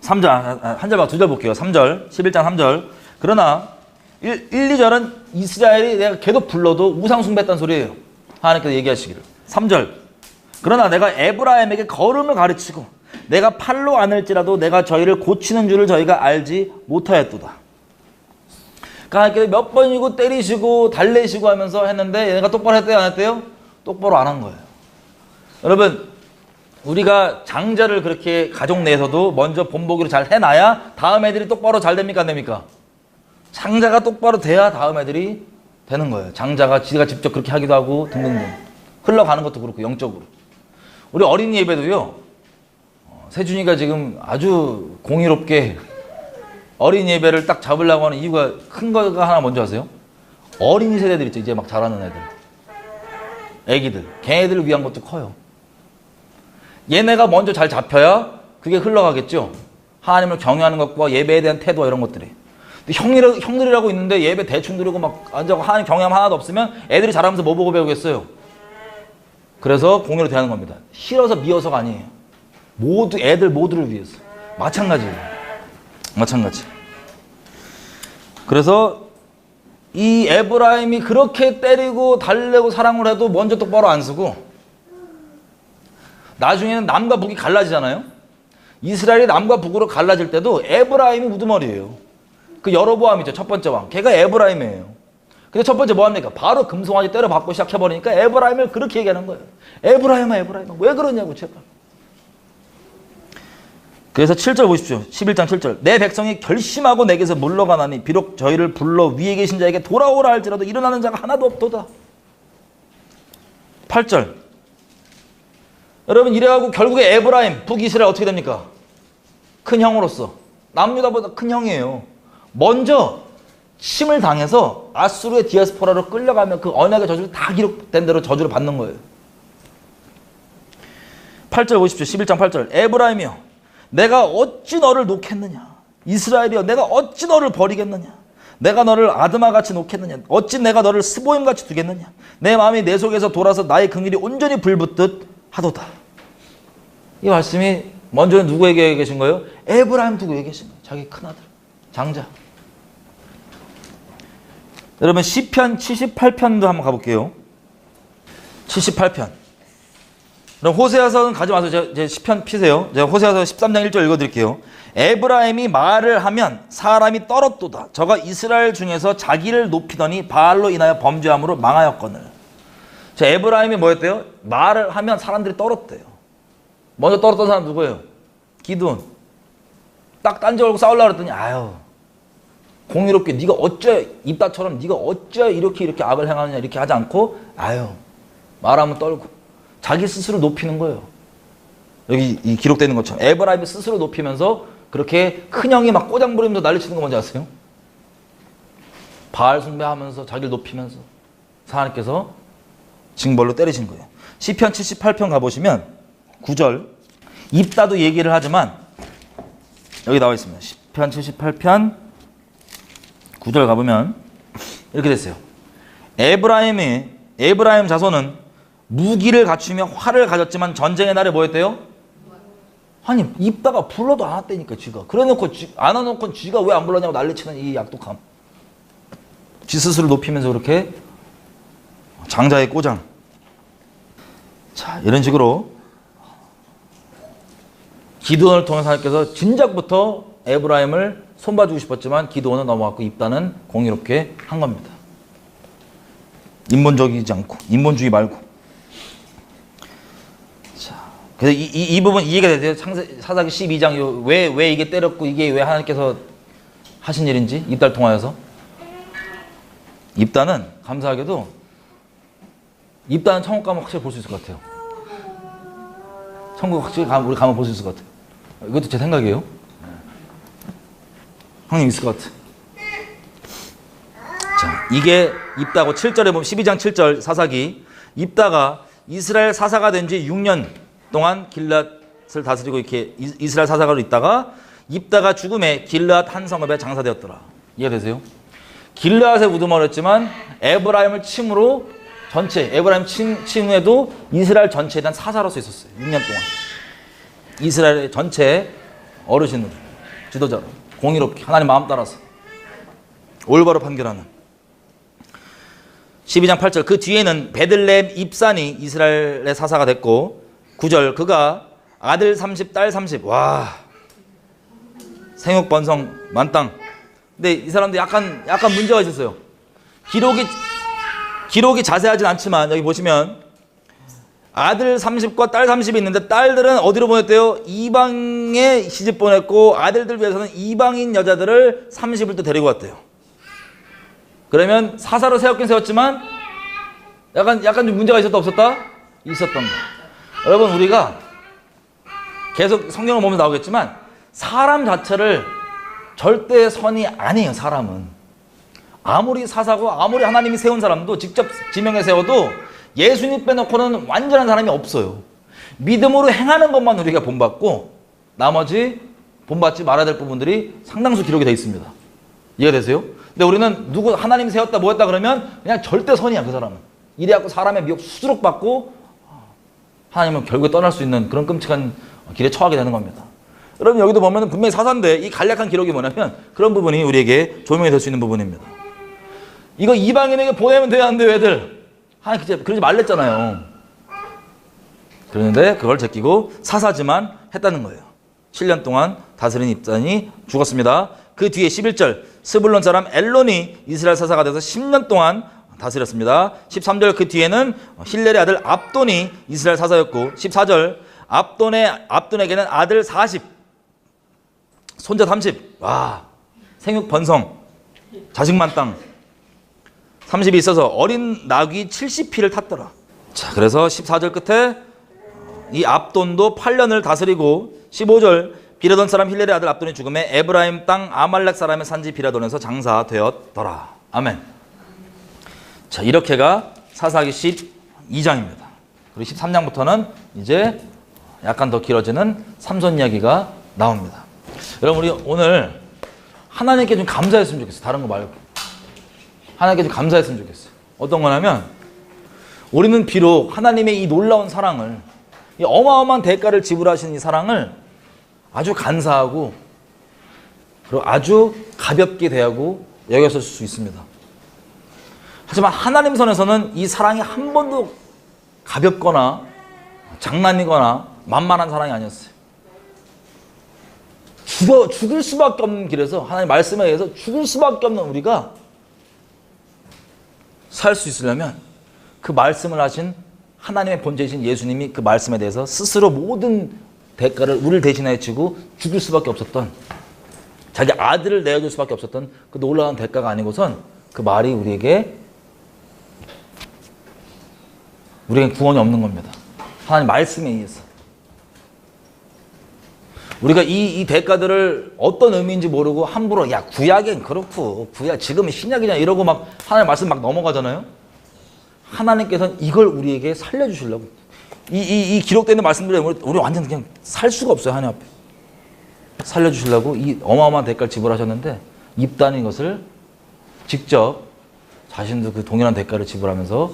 3절, 한 절 말고 두 절 볼게요. 3절, 11장 3절. 그러나 1, 2절은 이스라엘이 내가 계속 불러도 우상 숭배했다는 소리예요. 하나님께서 얘기하시기를. 3절. 그러나 내가 에브라임에게 걸음을 가르치고 내가 팔로 안을지라도 내가 저희를 고치는 줄을 저희가 알지 못하였도다. 그러니까 하나님께서 몇 번이고 때리시고 달래시고 하면서 했는데 얘네가 똑바로 했대요 안 했대요? 똑바로 안 한 거예요. 여러분 우리가 장자를 그렇게 가족 내에서도 먼저 본보기로 잘 해놔야 다음 애들이 똑바로 잘 됩니까 안 됩니까? 장자가 똑바로 돼야 다음 애들이 되는 거예요. 장자가 지가 직접 그렇게 하기도 하고 등등등 흘러가는 것도 그렇고 영적으로. 우리 어린이 예배도요. 세준이가 지금 아주 공의롭게 어린이 예배를 딱 잡으려고 하는 이유가 큰 거가 하나 뭔지 아세요? 어린이 세대들 있죠. 이제 막 자라는 애들. 애기들. 걔네들을 위한 것도 커요. 얘네가 먼저 잘 잡혀야 그게 흘러가겠죠. 하나님을 경외하는 것과 예배에 대한 태도와 이런 것들이. 형들이라고 있는데 예배 대충 드리고 막 앉아서 하나님 경외함 하나도 없으면 애들이 자라면서 뭐 보고 배우겠어요? 그래서 공의로 대하는 겁니다. 싫어서 미워서가 아니에요. 모두 애들 모두를 위해서. 마찬가지예요. 마찬가지. 그래서 이 에브라임이 그렇게 때리고 달래고 사랑을 해도 먼저 똑바로 안 쓰고 나중에는 남과 북이 갈라지잖아요. 이스라엘이 남과 북으로 갈라질 때도 에브라임이 우두머리예요. 그 여로보암이죠. 첫 번째 왕. 걔가 에브라임이에요. 근데 첫 번째 뭐 합니까? 바로 금송아지 때려 받고 시작해버리니까 에브라임을 그렇게 얘기하는 거예요. 에브라임아 에브라임아 왜 그러냐고 제발. 그래서 7절 보십시오. 11장 7절. 내 백성이 결심하고 내게서 물러가나니 비록 저희를 불러 위에 계신 자에게 돌아오라 할지라도 일어나는 자가 하나도 없도다. 8절. 여러분 이래가고 결국에 에브라임, 북이스라엘 어떻게 됩니까? 큰 형으로서 남유다보다 큰 형이에요. 먼저 침을 당해서 아수르의 디아스포라로 끌려가면 그 언약의 저주를 다 기록된 대로 저주를 받는 거예요. 8절 보십시오. 11장 8절. 에브라임이여 내가 어찌 너를 놓겠느냐. 이스라엘이여 내가 어찌 너를 버리겠느냐. 내가 너를 아드마같이 놓겠느냐. 어찌 내가 너를 스보임같이 두겠느냐. 내 마음이 내 속에서 돌아서 나의 긍휼이 온전히 불붙듯 하도다. 이 말씀이 먼저는 누구에게 계신 거예요? 에브라임 두고 계신 거예요. 자기 큰아들 장자. 여러분 시편 78편도 한번 가볼게요. 78편. 그럼 호세아서는 가지 마세요. 제 시편 피세요. 제가 호세아서 13장 1절 읽어드릴게요. 에브라임이 말을 하면 사람이 떨었도다. 저가 이스라엘 중에서 자기를 높이더니 바알로 인하여 범죄함으로 망하였거늘. 자, 에브라임이 뭐였대요? 말을 하면 사람들이 떨었대요. 먼저 떨었던 사람 누구예요? 기드온. 딱 딴지 걸고 싸우려고 그랬더니 아유 공의롭게 네가 어째 입다처럼 네가 어째 이렇게 악을 행하느냐 이렇게 하지 않고 아유 말하면 떨고 자기 스스로 높이는 거예요. 여기 이 기록되는 것처럼 에브라임이 스스로 높이면서 그렇게 큰형이 막 꼬장 부리면서 난리치는 거 뭔지 아세요? 바알 숭배하면서 자기를 높이면서 하나님께서 징벌로 때리신 거예요. 시편 78편 가보시면 9절 입다도 얘기를 하지만 여기 나와 있습니다. 시편 78편 9절 가보면 이렇게 됐어요. 에브라임 자손은 무기를 갖추며 활을 가졌지만 전쟁의 날에 뭐였대요? 아니 입다가 불러도 안 왔다니까 쥐가. 그래놓고 안 와놓고 쥐가 왜 안 불러냐고 난리치는 이 약독함. 쥐 스스로 높이면서 그렇게 장자의 꼬장. 자, 이런 식으로 기드온을 통해서 하나님께서 진작부터 에브라임을 손봐주고 싶었지만 기드온은 넘어갔고 입다는 공의롭게 한 겁니다. 인본적이지 않고 인본주의 말고. 자, 그래서 이 부분 이해가 되세요? 사사기 12장 왜 이게 때렸고 이게 왜 하나님께서 하신 일인지 입다를 통하여서. 입다는 감사하게도 입다는 천국 가면 확실히 볼 수 있을 것 같아요. 천국 확실히 우리 가면 볼 수 있을 것 같아요. 이것도 제 생각이에요. 형님 있을 것 같아. 자, 이게 입다고 7절에 보면 12장 7절 사사기. 입다가 이스라엘 사사가 된 지 6년 동안 길앗을 다스리고 이렇게 이스라엘 사사가로 있다가 입다가 죽음에 길앗 한 성읍에 장사되었더라. 이해되세요? 길앗에 우두머렸지만 에브라임을 침으로 전체 에브라임 침후에도 이스라엘 전체에 대한 사사로서 있었어요. 6년 동안. 이스라엘의 전체 어르신으로 지도자로 공의롭게 하나님 마음 따라서 올바로 판결하는. 12장 8절 그 뒤에는 베들레헴 입산이 이스라엘의 사사가 됐고 9절 그가 아들 30 딸 30 와 생육 번성 만땅. 근데 이 사람들 약간 문제가 있었어요. 기록이 자세하진 않지만 여기 보시면 아들 30과 딸 30이 있는데 딸들은 어디로 보냈대요? 이방에 시집 보냈고 아들들 위해서는 이방인 여자들을 30을 또 데리고 왔대요. 그러면 사사로 세웠긴 세웠지만 약간 좀 문제가 있었다 없었다? 있었던 거. 여러분 우리가 계속 성경을 보면 나오겠지만 사람 자체를 절대 선이 아니에요. 사람은 아무리 사사고 아무리 하나님이 세운 사람도 직접 지명해 세워도 예수님 빼놓고는 완전한 사람이 없어요. 믿음으로 행하는 것만 우리가 본받고 나머지 본받지 말아야 될 부분들이 상당수 기록이 되어 있습니다. 이해가 되세요? 근데 우리는 누구 하나님 세웠다 뭐했다 그러면 그냥 절대 선이야. 그 사람은 이래갖고 사람의 미혹 수두룩 받고 하나님은 결국에 떠날 수 있는 그런 끔찍한 길에 처하게 되는 겁니다. 여러분 여기도 보면 분명히 사사인데 이 간략한 기록이 뭐냐면 그런 부분이 우리에게 조명이 될 수 있는 부분입니다. 이거 이방인에게 보내면 돼야 안 돼요 애들. 하나님 그러지 말랬잖아요. 그런데 그걸 제끼고 사사지만 했다는 거예요. 7년 동안 다스린 입산이 죽었습니다. 그 뒤에 11절 스불론 사람 엘론이 이스라엘 사사가 돼서 10년 동안 다스렸습니다. 13절 그 뒤에는 힐렐의 아들 압돈이 이스라엘 사사였고 14절 압돈에게는 아들 40 손자 30 와 생육 번성 자식 만땅 30이 있어서 어린 낙이 70피를 탔더라. 자, 그래서 14절 끝에 이 압돈도 8년을 다스리고 15절 비라돈 사람 힐렐의 아들 압돈이 죽음에 에브라임 땅 아말렉 사람의 산지 비라돈에서 장사되었더라. 아멘. 자, 이렇게가 사사기 12장입니다. 그리고 13장부터는 이제 약간 더 길어지는 삼손 이야기가 나옵니다. 여러분 우리 오늘 하나님께 좀 감사했으면 좋겠어요. 다른 거 말고. 하나님께 좀 감사했으면 좋겠어요. 어떤 거냐면 우리는 비록 하나님의 이 놀라운 사랑을 이 어마어마한 대가를 지불하신 이 사랑을 아주 간사하고 그리고 아주 가볍게 대하고 여겼을 수 있습니다. 하지만 하나님 선에서는 이 사랑이 한 번도 가볍거나 장난이거나 만만한 사랑이 아니었어요. 죽을 수밖에 없는 길에서 하나님 말씀에 의해서 죽을 수밖에 없는 우리가 살 수 있으려면 그 말씀을 하신 하나님의 본체이신 예수님이 그 말씀에 대해서 스스로 모든 대가를 우리를 대신하여 지고 죽을 수밖에 없었던 자기 아들을 내어줄 수밖에 없었던 그 놀라운 대가가 아니고선 그 말이 우리에게 구원이 없는 겁니다. 하나님 말씀에 의해서. 우리가 이 대가들을 어떤 의미인지 모르고 함부로 야 구약엔 그렇고 지금은 신약이냐 이러고 막 하나님 말씀 막 넘어가잖아요. 하나님께서는 이걸 우리에게 살려주시려고 이 기록되는 말씀들에 우리 완전 그냥 살 수가 없어요. 하나님 앞에 살려주시려고 이 어마어마한 대가를 지불하셨는데 입다는 것을 직접 자신도 그 동일한 대가를 지불하면서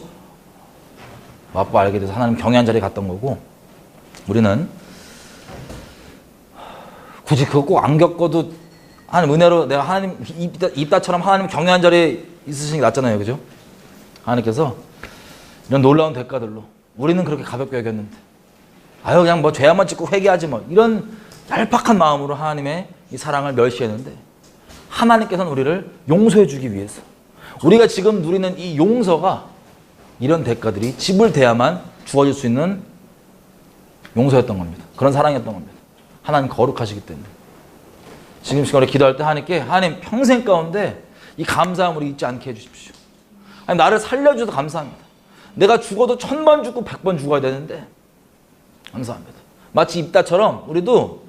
맛보 알게 돼서 하나님 경외한 자리에 갔던 거고 우리는 굳이 그거 꼭 안 겪어도 하나님 은혜로 내가 하나님 입다처럼 하나님 경외한 자리에 있으시는 게 낫잖아요. 그죠? 하나님께서 이런 놀라운 대가들로 우리는 그렇게 가볍게 여겼는데 아유 그냥 뭐 죄 한번 짓고 회개하지 뭐 이런 얄팍한 마음으로 하나님의 이 사랑을 멸시했는데 하나님께서는 우리를 용서해 주기 위해서 우리가 지금 누리는 이 용서가 이런 대가들이 지불돼야만 주어질 수 있는 용서였던 겁니다. 그런 사랑이었던 겁니다. 하나님 거룩하시기 때문에 지금 시간에 기도할 때 하나님께 하나님 평생 가운데 이 감사함을 잊지 않게 해주십시오. 하나님 나를 살려주셔서 감사합니다. 내가 죽어도 1000번 죽고 100번 죽어야 되는데 감사합니다. 마치 입다처럼 우리도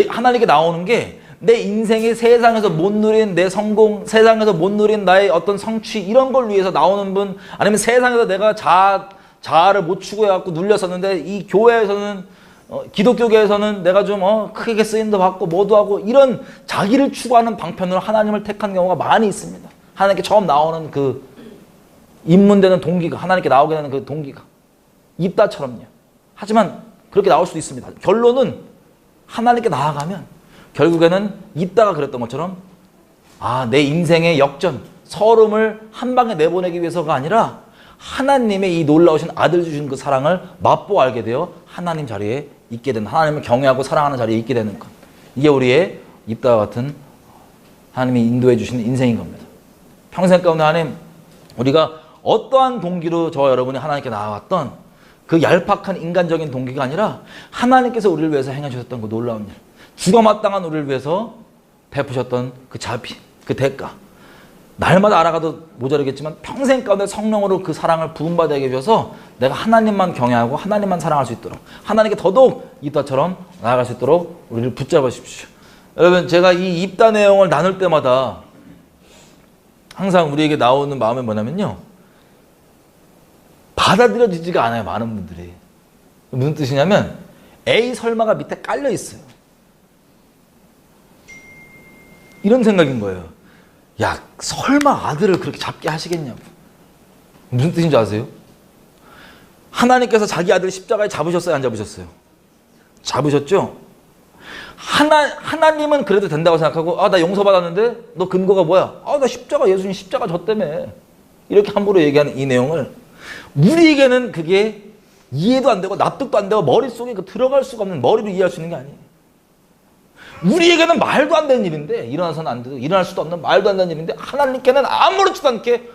하나님께 나오는 게 내 인생의 세상에서 못 누린 내 성공, 세상에서 못 누린 나의 어떤 성취 이런 걸 위해서 나오는 분 아니면 세상에서 내가 자아를 못 추구해갖고 눌렸었는데 이 교회에서는 기독교계에서는 내가 좀 크게 쓰임도 받고 뭐도 하고 이런 자기를 추구하는 방편으로 하나님을 택한 경우가 많이 있습니다. 하나님께 처음 나오는 그 입문되는 동기가 하나님께 나오게 되는 그 동기가 입다처럼요. 하지만 그렇게 나올 수도 있습니다. 결론은 하나님께 나아가면 결국에는 입다가 그랬던 것처럼 내 인생의 역전, 서름을 한 방에 내보내기 위해서가 아니라 하나님의 이 놀라우신 아들 주신 그 사랑을 맛보아 알게 되어 하나님 자리에 있게 되는 하나님을 경외하고 사랑하는 자리에 있게 되는 것. 이게 우리의 입다와 같은 하나님이 인도해 주시는 인생인 겁니다. 평생 가운데 하나님 우리가 어떠한 동기로 저와 여러분이 하나님께 나아갔던 그 얄팍한 인간적인 동기가 아니라 하나님께서 우리를 위해서 행해 주셨던 그 놀라운 일, 죽어마땅한 우리를 위해서 베푸셨던 그 자비, 그 대가, 날마다 알아가도 모자르겠지만 평생 가운데 성령으로 그 사랑을 부음받게 해주셔서 내가 하나님만 경외하고 하나님만 사랑할 수 있도록 하나님께 더더욱 입다처럼 나아갈 수 있도록 우리를 붙잡아 주십시오. 여러분 제가 이 입다 내용을 나눌 때마다 항상 우리에게 나오는 마음이 뭐냐면요, 받아들여지지가 않아요. 많은 분들이. 무슨 뜻이냐면 에이 설마가 밑에 깔려 있어요. 이런 생각인 거예요. 야 설마 아들을 그렇게 잡게 하시겠냐고. 무슨 뜻인지 아세요? 하나님께서 자기 아들 십자가에 잡으셨어요? 안 잡으셨어요? 잡으셨죠? 하나님은 그래도 된다고 생각하고 나 용서받았는데 너 근거가 뭐야? 나 십자가 예수님 십자가 저 때문에 이렇게 함부로 얘기하는 이 내용을 우리에게는 그게 이해도 안 되고 납득도 안 되고 머릿속에 들어갈 수가 없는, 머리로 이해할 수 있는 게 아니에요. 우리에게는 말도 안 되는 일인데, 일어나서는 안 되고 일어날 수도 없는 말도 안 되는 일인데 하나님께는 아무렇지도 않게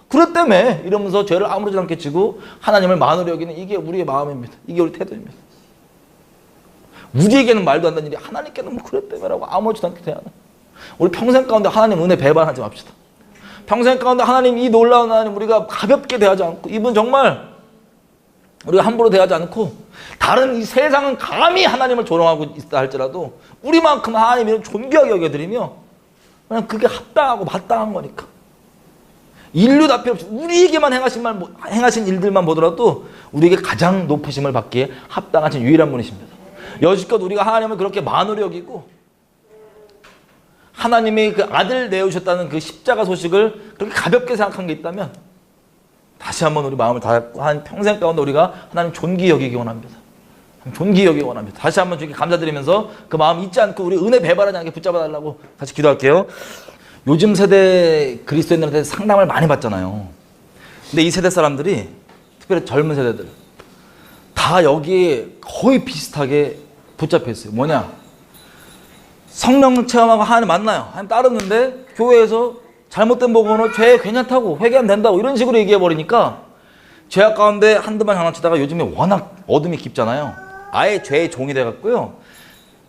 그랬다며 이러면서 죄를 아무렇지도 않게 지고 하나님을 만으로 여기는 이게 우리의 마음입니다. 이게 우리 태도입니다. 우리에게는 말도 안 되는 일이 하나님께는 뭐 그랬다며라고 아무렇지도 않게 대하는, 우리 평생 가운데 하나님 은혜 배반하지 맙시다. 평생 가운데 하나님 이 놀라운 하나님 우리가 가볍게 대하지 않고, 이분 정말 우리가 함부로 대하지 않고, 다른 이 세상은 감히 하나님을 조롱하고 있다 할지라도 우리만큼 하나님을 존귀하게 여겨드리며 그냥 그게 합당하고 마땅한 거니까 인류 다 필요 없이 우리에게만 행하신 일들만 보더라도 우리에게 가장 높으심을 받기에 합당하신 유일한 분이십니다. 여지껏 우리가 하나님을 그렇게 만으로 여기고 하나님이 그 아들 내어주셨다는 그 십자가 소식을 그렇게 가볍게 생각한 게 있다면 다시 한번 우리 마음을 닫고 한 평생 가운데 우리가 하나님 존귀 여기기 원합니다. 존귀 여기기 원합니다. 다시 한번 주님께 감사드리면서 그 마음 잊지 않고 우리 은혜 배발하지 않게 붙잡아 달라고 다시 기도할게요. 요즘 세대 그리스도인들한테 상담을 많이 받잖아요. 근데 이 세대 사람들이, 특별히 젊은 세대들, 다 여기에 거의 비슷하게 붙잡혀 있어요. 뭐냐? 성령 체험하고 하나님 만나요. 하나님 따르는데 교회에서 잘못된 복음으로 죄 괜찮다고 회개하면 된다고 이런 식으로 얘기해버리니까 죄악 가운데 한두 번 장난치다가 요즘에 워낙 어둠이 깊잖아요. 아예 죄의 종이 돼갖고요.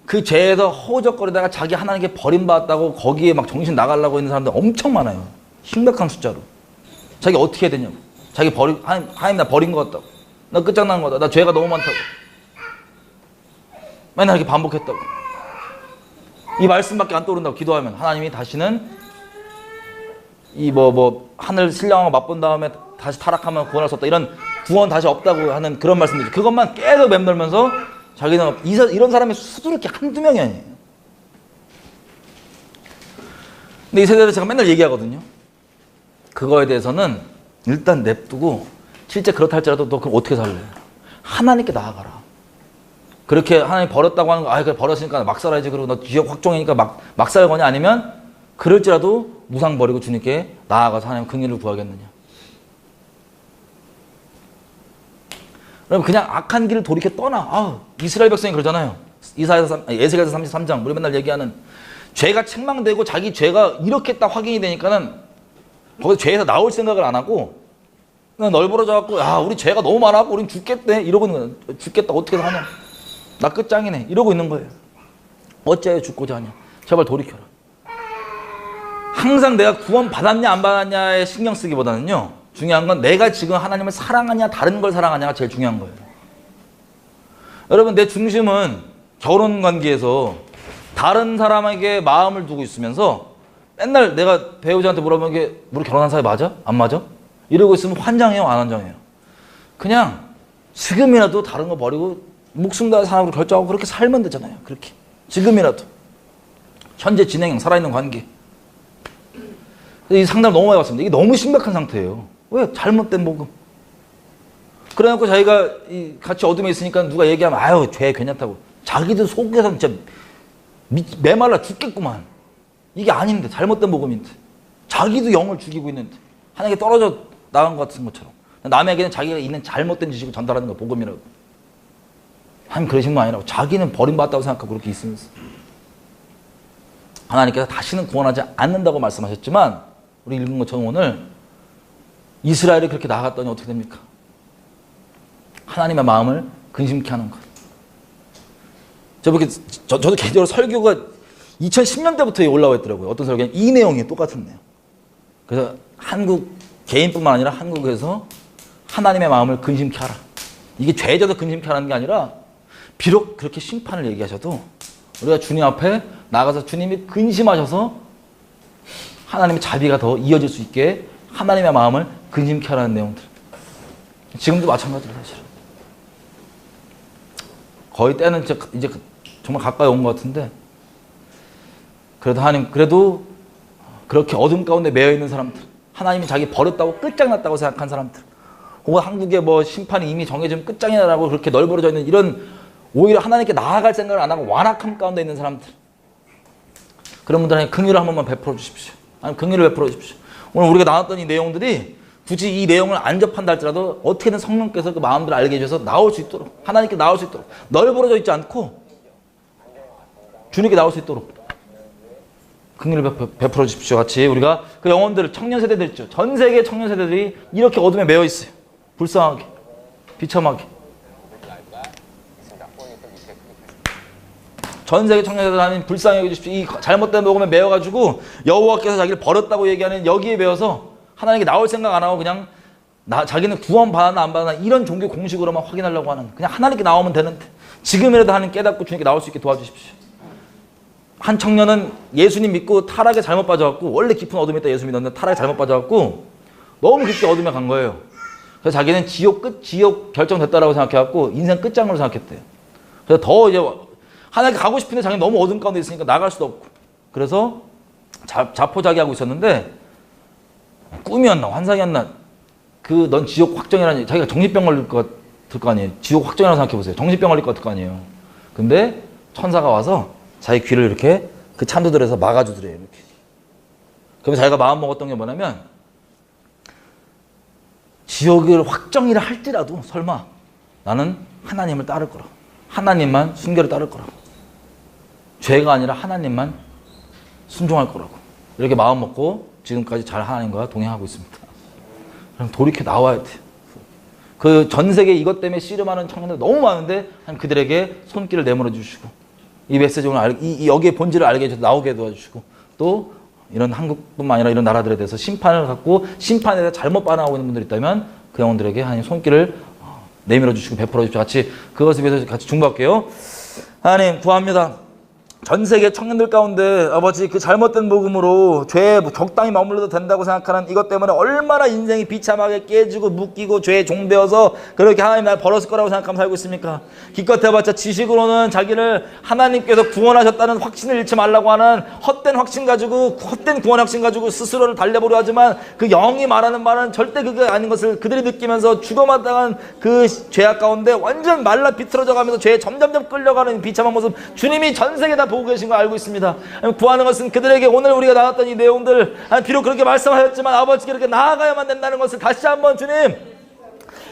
그 죄에서 허우적거리다가 자기 하나님께 버림받았다고 거기에 막 정신 나가려고 있는 사람들 엄청 많아요. 심각한 숫자로. 자기 어떻게 해야 되냐고. 자기 하나님 나 버린 것 같다고. 나 끝장난 거다. 나 죄가 너무 많다고. 맨날 이렇게 반복했다고. 이 말씀밖에 안 떠오른다고 기도하면 하나님이 다시는 이 하늘 신령하고 맛본 다음에 다시 타락하면 구원할 수 없다. 이런 구원 다시 없다고 하는 그런 말씀이죠. 그것만 계속 맴돌면서 자기는 이런 사람이 수두룩히 한두 명이 아니에요. 근데 이 세대를 제가 맨날 얘기하거든요. 그거에 대해서는 일단 냅두고 실제 그렇다 할지라도 너 그럼 어떻게 살래? 하나님께 나아가라. 그렇게 하나님 버렸다고 하는 거, 그래 버렸으니까 막 살아야지. 그리고 너 지역 확정이니까 막 살거냐? 아니면 그럴지라도 무상 버리고 주님께 나아가서 하나님 긍휼을 구하겠느냐? 그럼 그냥 악한 길을 돌이켜 떠나. 이스라엘 백성이 그러잖아요. 에스겔서 33장 우리 맨날 얘기하는 죄가 책망되고 자기 죄가 이렇게 딱 확인이 되니까는 거기서 죄에서 나올 생각을 안 하고 그냥 널브러져 갖고 우리 죄가 너무 많아갖고 우린 죽겠대 이러고 있는 거야. 죽겠다 어떻게 해서 하냐? 나 끝장이네 이러고 있는 거예요. 어째요 죽고자 하냐? 제발 돌이켜라. 항상 내가 구원 받았냐 안 받았냐에 신경 쓰기보다는요, 중요한 건 내가 지금 하나님을 사랑하냐 다른 걸 사랑하냐가 제일 중요한 거예요. 여러분, 내 중심은 결혼 관계에서 다른 사람에게 마음을 두고 있으면서 맨날 내가 배우자한테 물어보는 게 우리 결혼한 사이 맞아? 안 맞아? 이러고 있으면 환장해요 안 환장해요? 그냥 지금이라도 다른 거 버리고 목숨 다해 사람으로 결정하고 그렇게 살면 되잖아요. 그렇게 지금이라도 현재 진행 살아있는 관계. 이 상담 너무 많이 봤습니다. 이게 너무 심각한 상태예요. 왜? 잘못된 복음. 그래갖고 자기가 같이 어둠에 있으니까 누가 얘기하면 죄 괜찮다고. 자기들 속에서 진짜 메말라 죽겠구만. 이게 아닌데, 잘못된 복음인데. 자기도 영을 죽이고 있는데. 하나님께 떨어져 나간 것 같은 것처럼. 남에게는 자기가 있는 잘못된 지식을 전달하는 거 복음이라고. 하나님 그러신 거 아니라고. 자기는 버림받았다고 생각하고 그렇게 있으면서. 하나님께서 다시는 구원하지 않는다고 말씀하셨지만 우리 읽은 것처럼 오늘 이스라엘이 그렇게 나아갔더니 어떻게 됩니까? 하나님의 마음을 근심케 하는 것. 저도 개인적으로 설교가 2010년대부터 올라와 있더라고요. 어떤 설교는 이 내용이 똑같은 내용. 그래서 한국 개인뿐만 아니라 한국에서 하나님의 마음을 근심케 하라. 이게 죄져서 근심케 하라는 게 아니라 비록 그렇게 심판을 얘기하셔도 우리가 주님 앞에 나가서 주님이 근심하셔서 하나님의 자비가 더 이어질 수 있게 하나님의 마음을 근심케 하라는 내용들. 지금도 마찬가지로 사실은. 거의 때는 이제 정말 가까이 온 것 같은데, 그래도 하나님, 그래도 그렇게 어둠 가운데 매여 있는 사람들, 하나님이 자기 버렸다고 끝장났다고 생각한 사람들, 혹은 한국의 심판이 이미 정해진 끝장이라고 그렇게 널브러져 있는 이런, 오히려 하나님께 나아갈 생각을 안 하고 완악함 가운데 있는 사람들, 그런 분들한테 긍휼을 한 번만 베풀어 주십시오. 아니면 긍휼을 베풀어 주십시오. 오늘 우리가 나눴던 이 내용들이 굳이 이 내용을 안 접한다 할지라도 어떻게든 성령께서 그 마음들을 알게 해주셔서 나올 수 있도록, 하나님께 나올 수 있도록, 널브러져 있지 않고 주님께 나올 수 있도록 긍휼을 베풀어 주십시오. 같이 우리가 그 영혼들을, 청년 세대들 있죠. 전 세계 청년 세대들이 이렇게 어둠에 매여 있어요. 불쌍하게, 비참하게. 전 세계 청년 세대들 하나님 불쌍히 여겨주십시오. 이 잘못된 복음에 매여가지고 여호와께서 자기를 버렸다고 얘기하는 여기에 매여서 하나님께 나올 생각 안 하고 그냥 자기는 구원 받았나 안 받았나 이런 종교 공식으로만 확인하려고 하는, 그냥 하나님께 나오면 되는데 지금이라도 하나님 깨닫고 주님께 나올 수 있게 도와주십시오. 한 청년은 예수님 믿고 타락에 잘못 빠져갖고, 원래 깊은 어둠에 있다 예수 믿었는데 타락에 잘못 빠져갖고 너무 깊게 어둠에 간 거예요. 그래서 자기는 지옥 결정됐다라고 생각해갖고 인생 끝장으로 생각했대요. 그래서 더 이제 하나님께 가고 싶은데 자기는 너무 어둠 가운데 있으니까 나갈 수도 없고, 그래서 자포자기하고 있었는데 꿈이었나 환상이었나, 넌 지옥 확정이라니, 자기가 정신병 걸릴 것 같을 거 아니에요. 지옥 확정이라고 생각해보세요. 정신병 걸릴 것 같을 거 아니에요. 근데 천사가 와서 자기 귀를 이렇게 그 찬도들에서 막아주더래요. 이렇게. 그러면 자기가 마음 먹었던 게 뭐냐면, 지옥을 확정이라 할지라도 설마 나는 하나님을 따를 거라고, 하나님만 순결을 따를 거라고, 죄가 아니라 하나님만 순종할 거라고, 이렇게 마음 먹고 지금까지 잘 하나님과 동행하고 있습니다. 그럼 돌이켜 나와야 돼요. 그 전 세계 이것 때문에 씨름하는 청년들 너무 많은데 그들에게 손길을 내밀어 주시고, 이 메시지 오늘 여기에 본질을 알게 해줘서 나오게 도와주시고, 또 이런 한국뿐만 아니라 이런 나라들에 대해서 심판을 갖고 심판에 대해서 잘못 반응하고 있는 분들이 있다면 그 영혼들에게 하나님 손길을 내밀어 주시고 베풀어 주십시오. 같이 그것에 비해서 같이 중보할게요. 하나님 구합니다. 전 세계 청년들 가운데 아버지 그 잘못된 복음으로 죄에 적당히 머물러도 된다고 생각하는 이것 때문에 얼마나 인생이 비참하게 깨지고 묶이고 죄에 종되어서 그렇게 하나님 날 벌었을 거라고 생각하면 살고 있습니까? 기껏 해봤자 지식으로는 자기를 하나님께서 구원하셨다는 확신을 잃지 말라고 하는 헛된 확신 가지고 헛된 구원 확신 가지고 스스로를 달래보려 하지만 그 영이 말하는 말은 절대 그게 아닌 것을 그들이 느끼면서 죽어마땅한 그 죄악 가운데 완전 말라 비틀어져 가면서 죄에 점점점 끌려가는 비참한 모습 주님이 전 세계 다 보고 계신 거 알고 있습니다. 구하는 것은 그들에게 오늘 우리가 나눴던 이 내용들 비록 그렇게 말씀하셨지만 아버지께 이렇게 나아가야만 된다는 것을 다시 한번 주님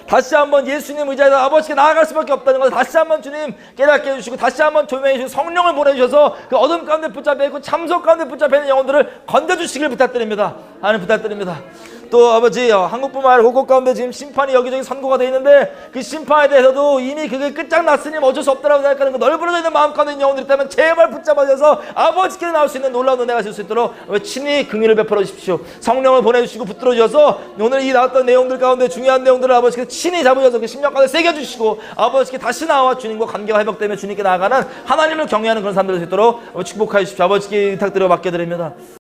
다시 한번 예수님 의자에서 아버지께 나아갈 수밖에 없다는 것을 다시 한번 주님 깨닫게 해주시고 다시 한번 조명해 주시고 성령을 보내주셔서 그 어둠 가운데 붙잡혀 있고 참석 가운데 붙잡혀 있는 영혼들을 건져주시길 부탁드립니다. 하나님 부탁드립니다. 또 아버지 한국뿐만 아니라 곳곳 가운데 지금 심판이 여기저기 선고가 되어 있는데 그 심판에 대해서도 이미 그게 끝장났으니 어쩔 수 없다라고 생각하는 그 널브러져 있는 마음 가운데 있는 영혼들이 있다면 제발 붙잡아줘서 아버지께 나올 수 있는 놀라운 은혜가 있을 수 있도록 친히 긍휼을 베풀어 주십시오. 성령을 보내주시고 붙들어 주셔서 오늘 이 나왔던 내용들 가운데 중요한 내용들을 아버지께 친히 잡으셔서 그 심령 가운데 새겨주시고 아버지께 다시 나와 주님과 관계가 회복되며 주님께 나아가는 하나님을 경외하는 그런 사람들 될 수 있도록 축복하여 주십시오. 아버지께 부탁드려 맡겨드립니다.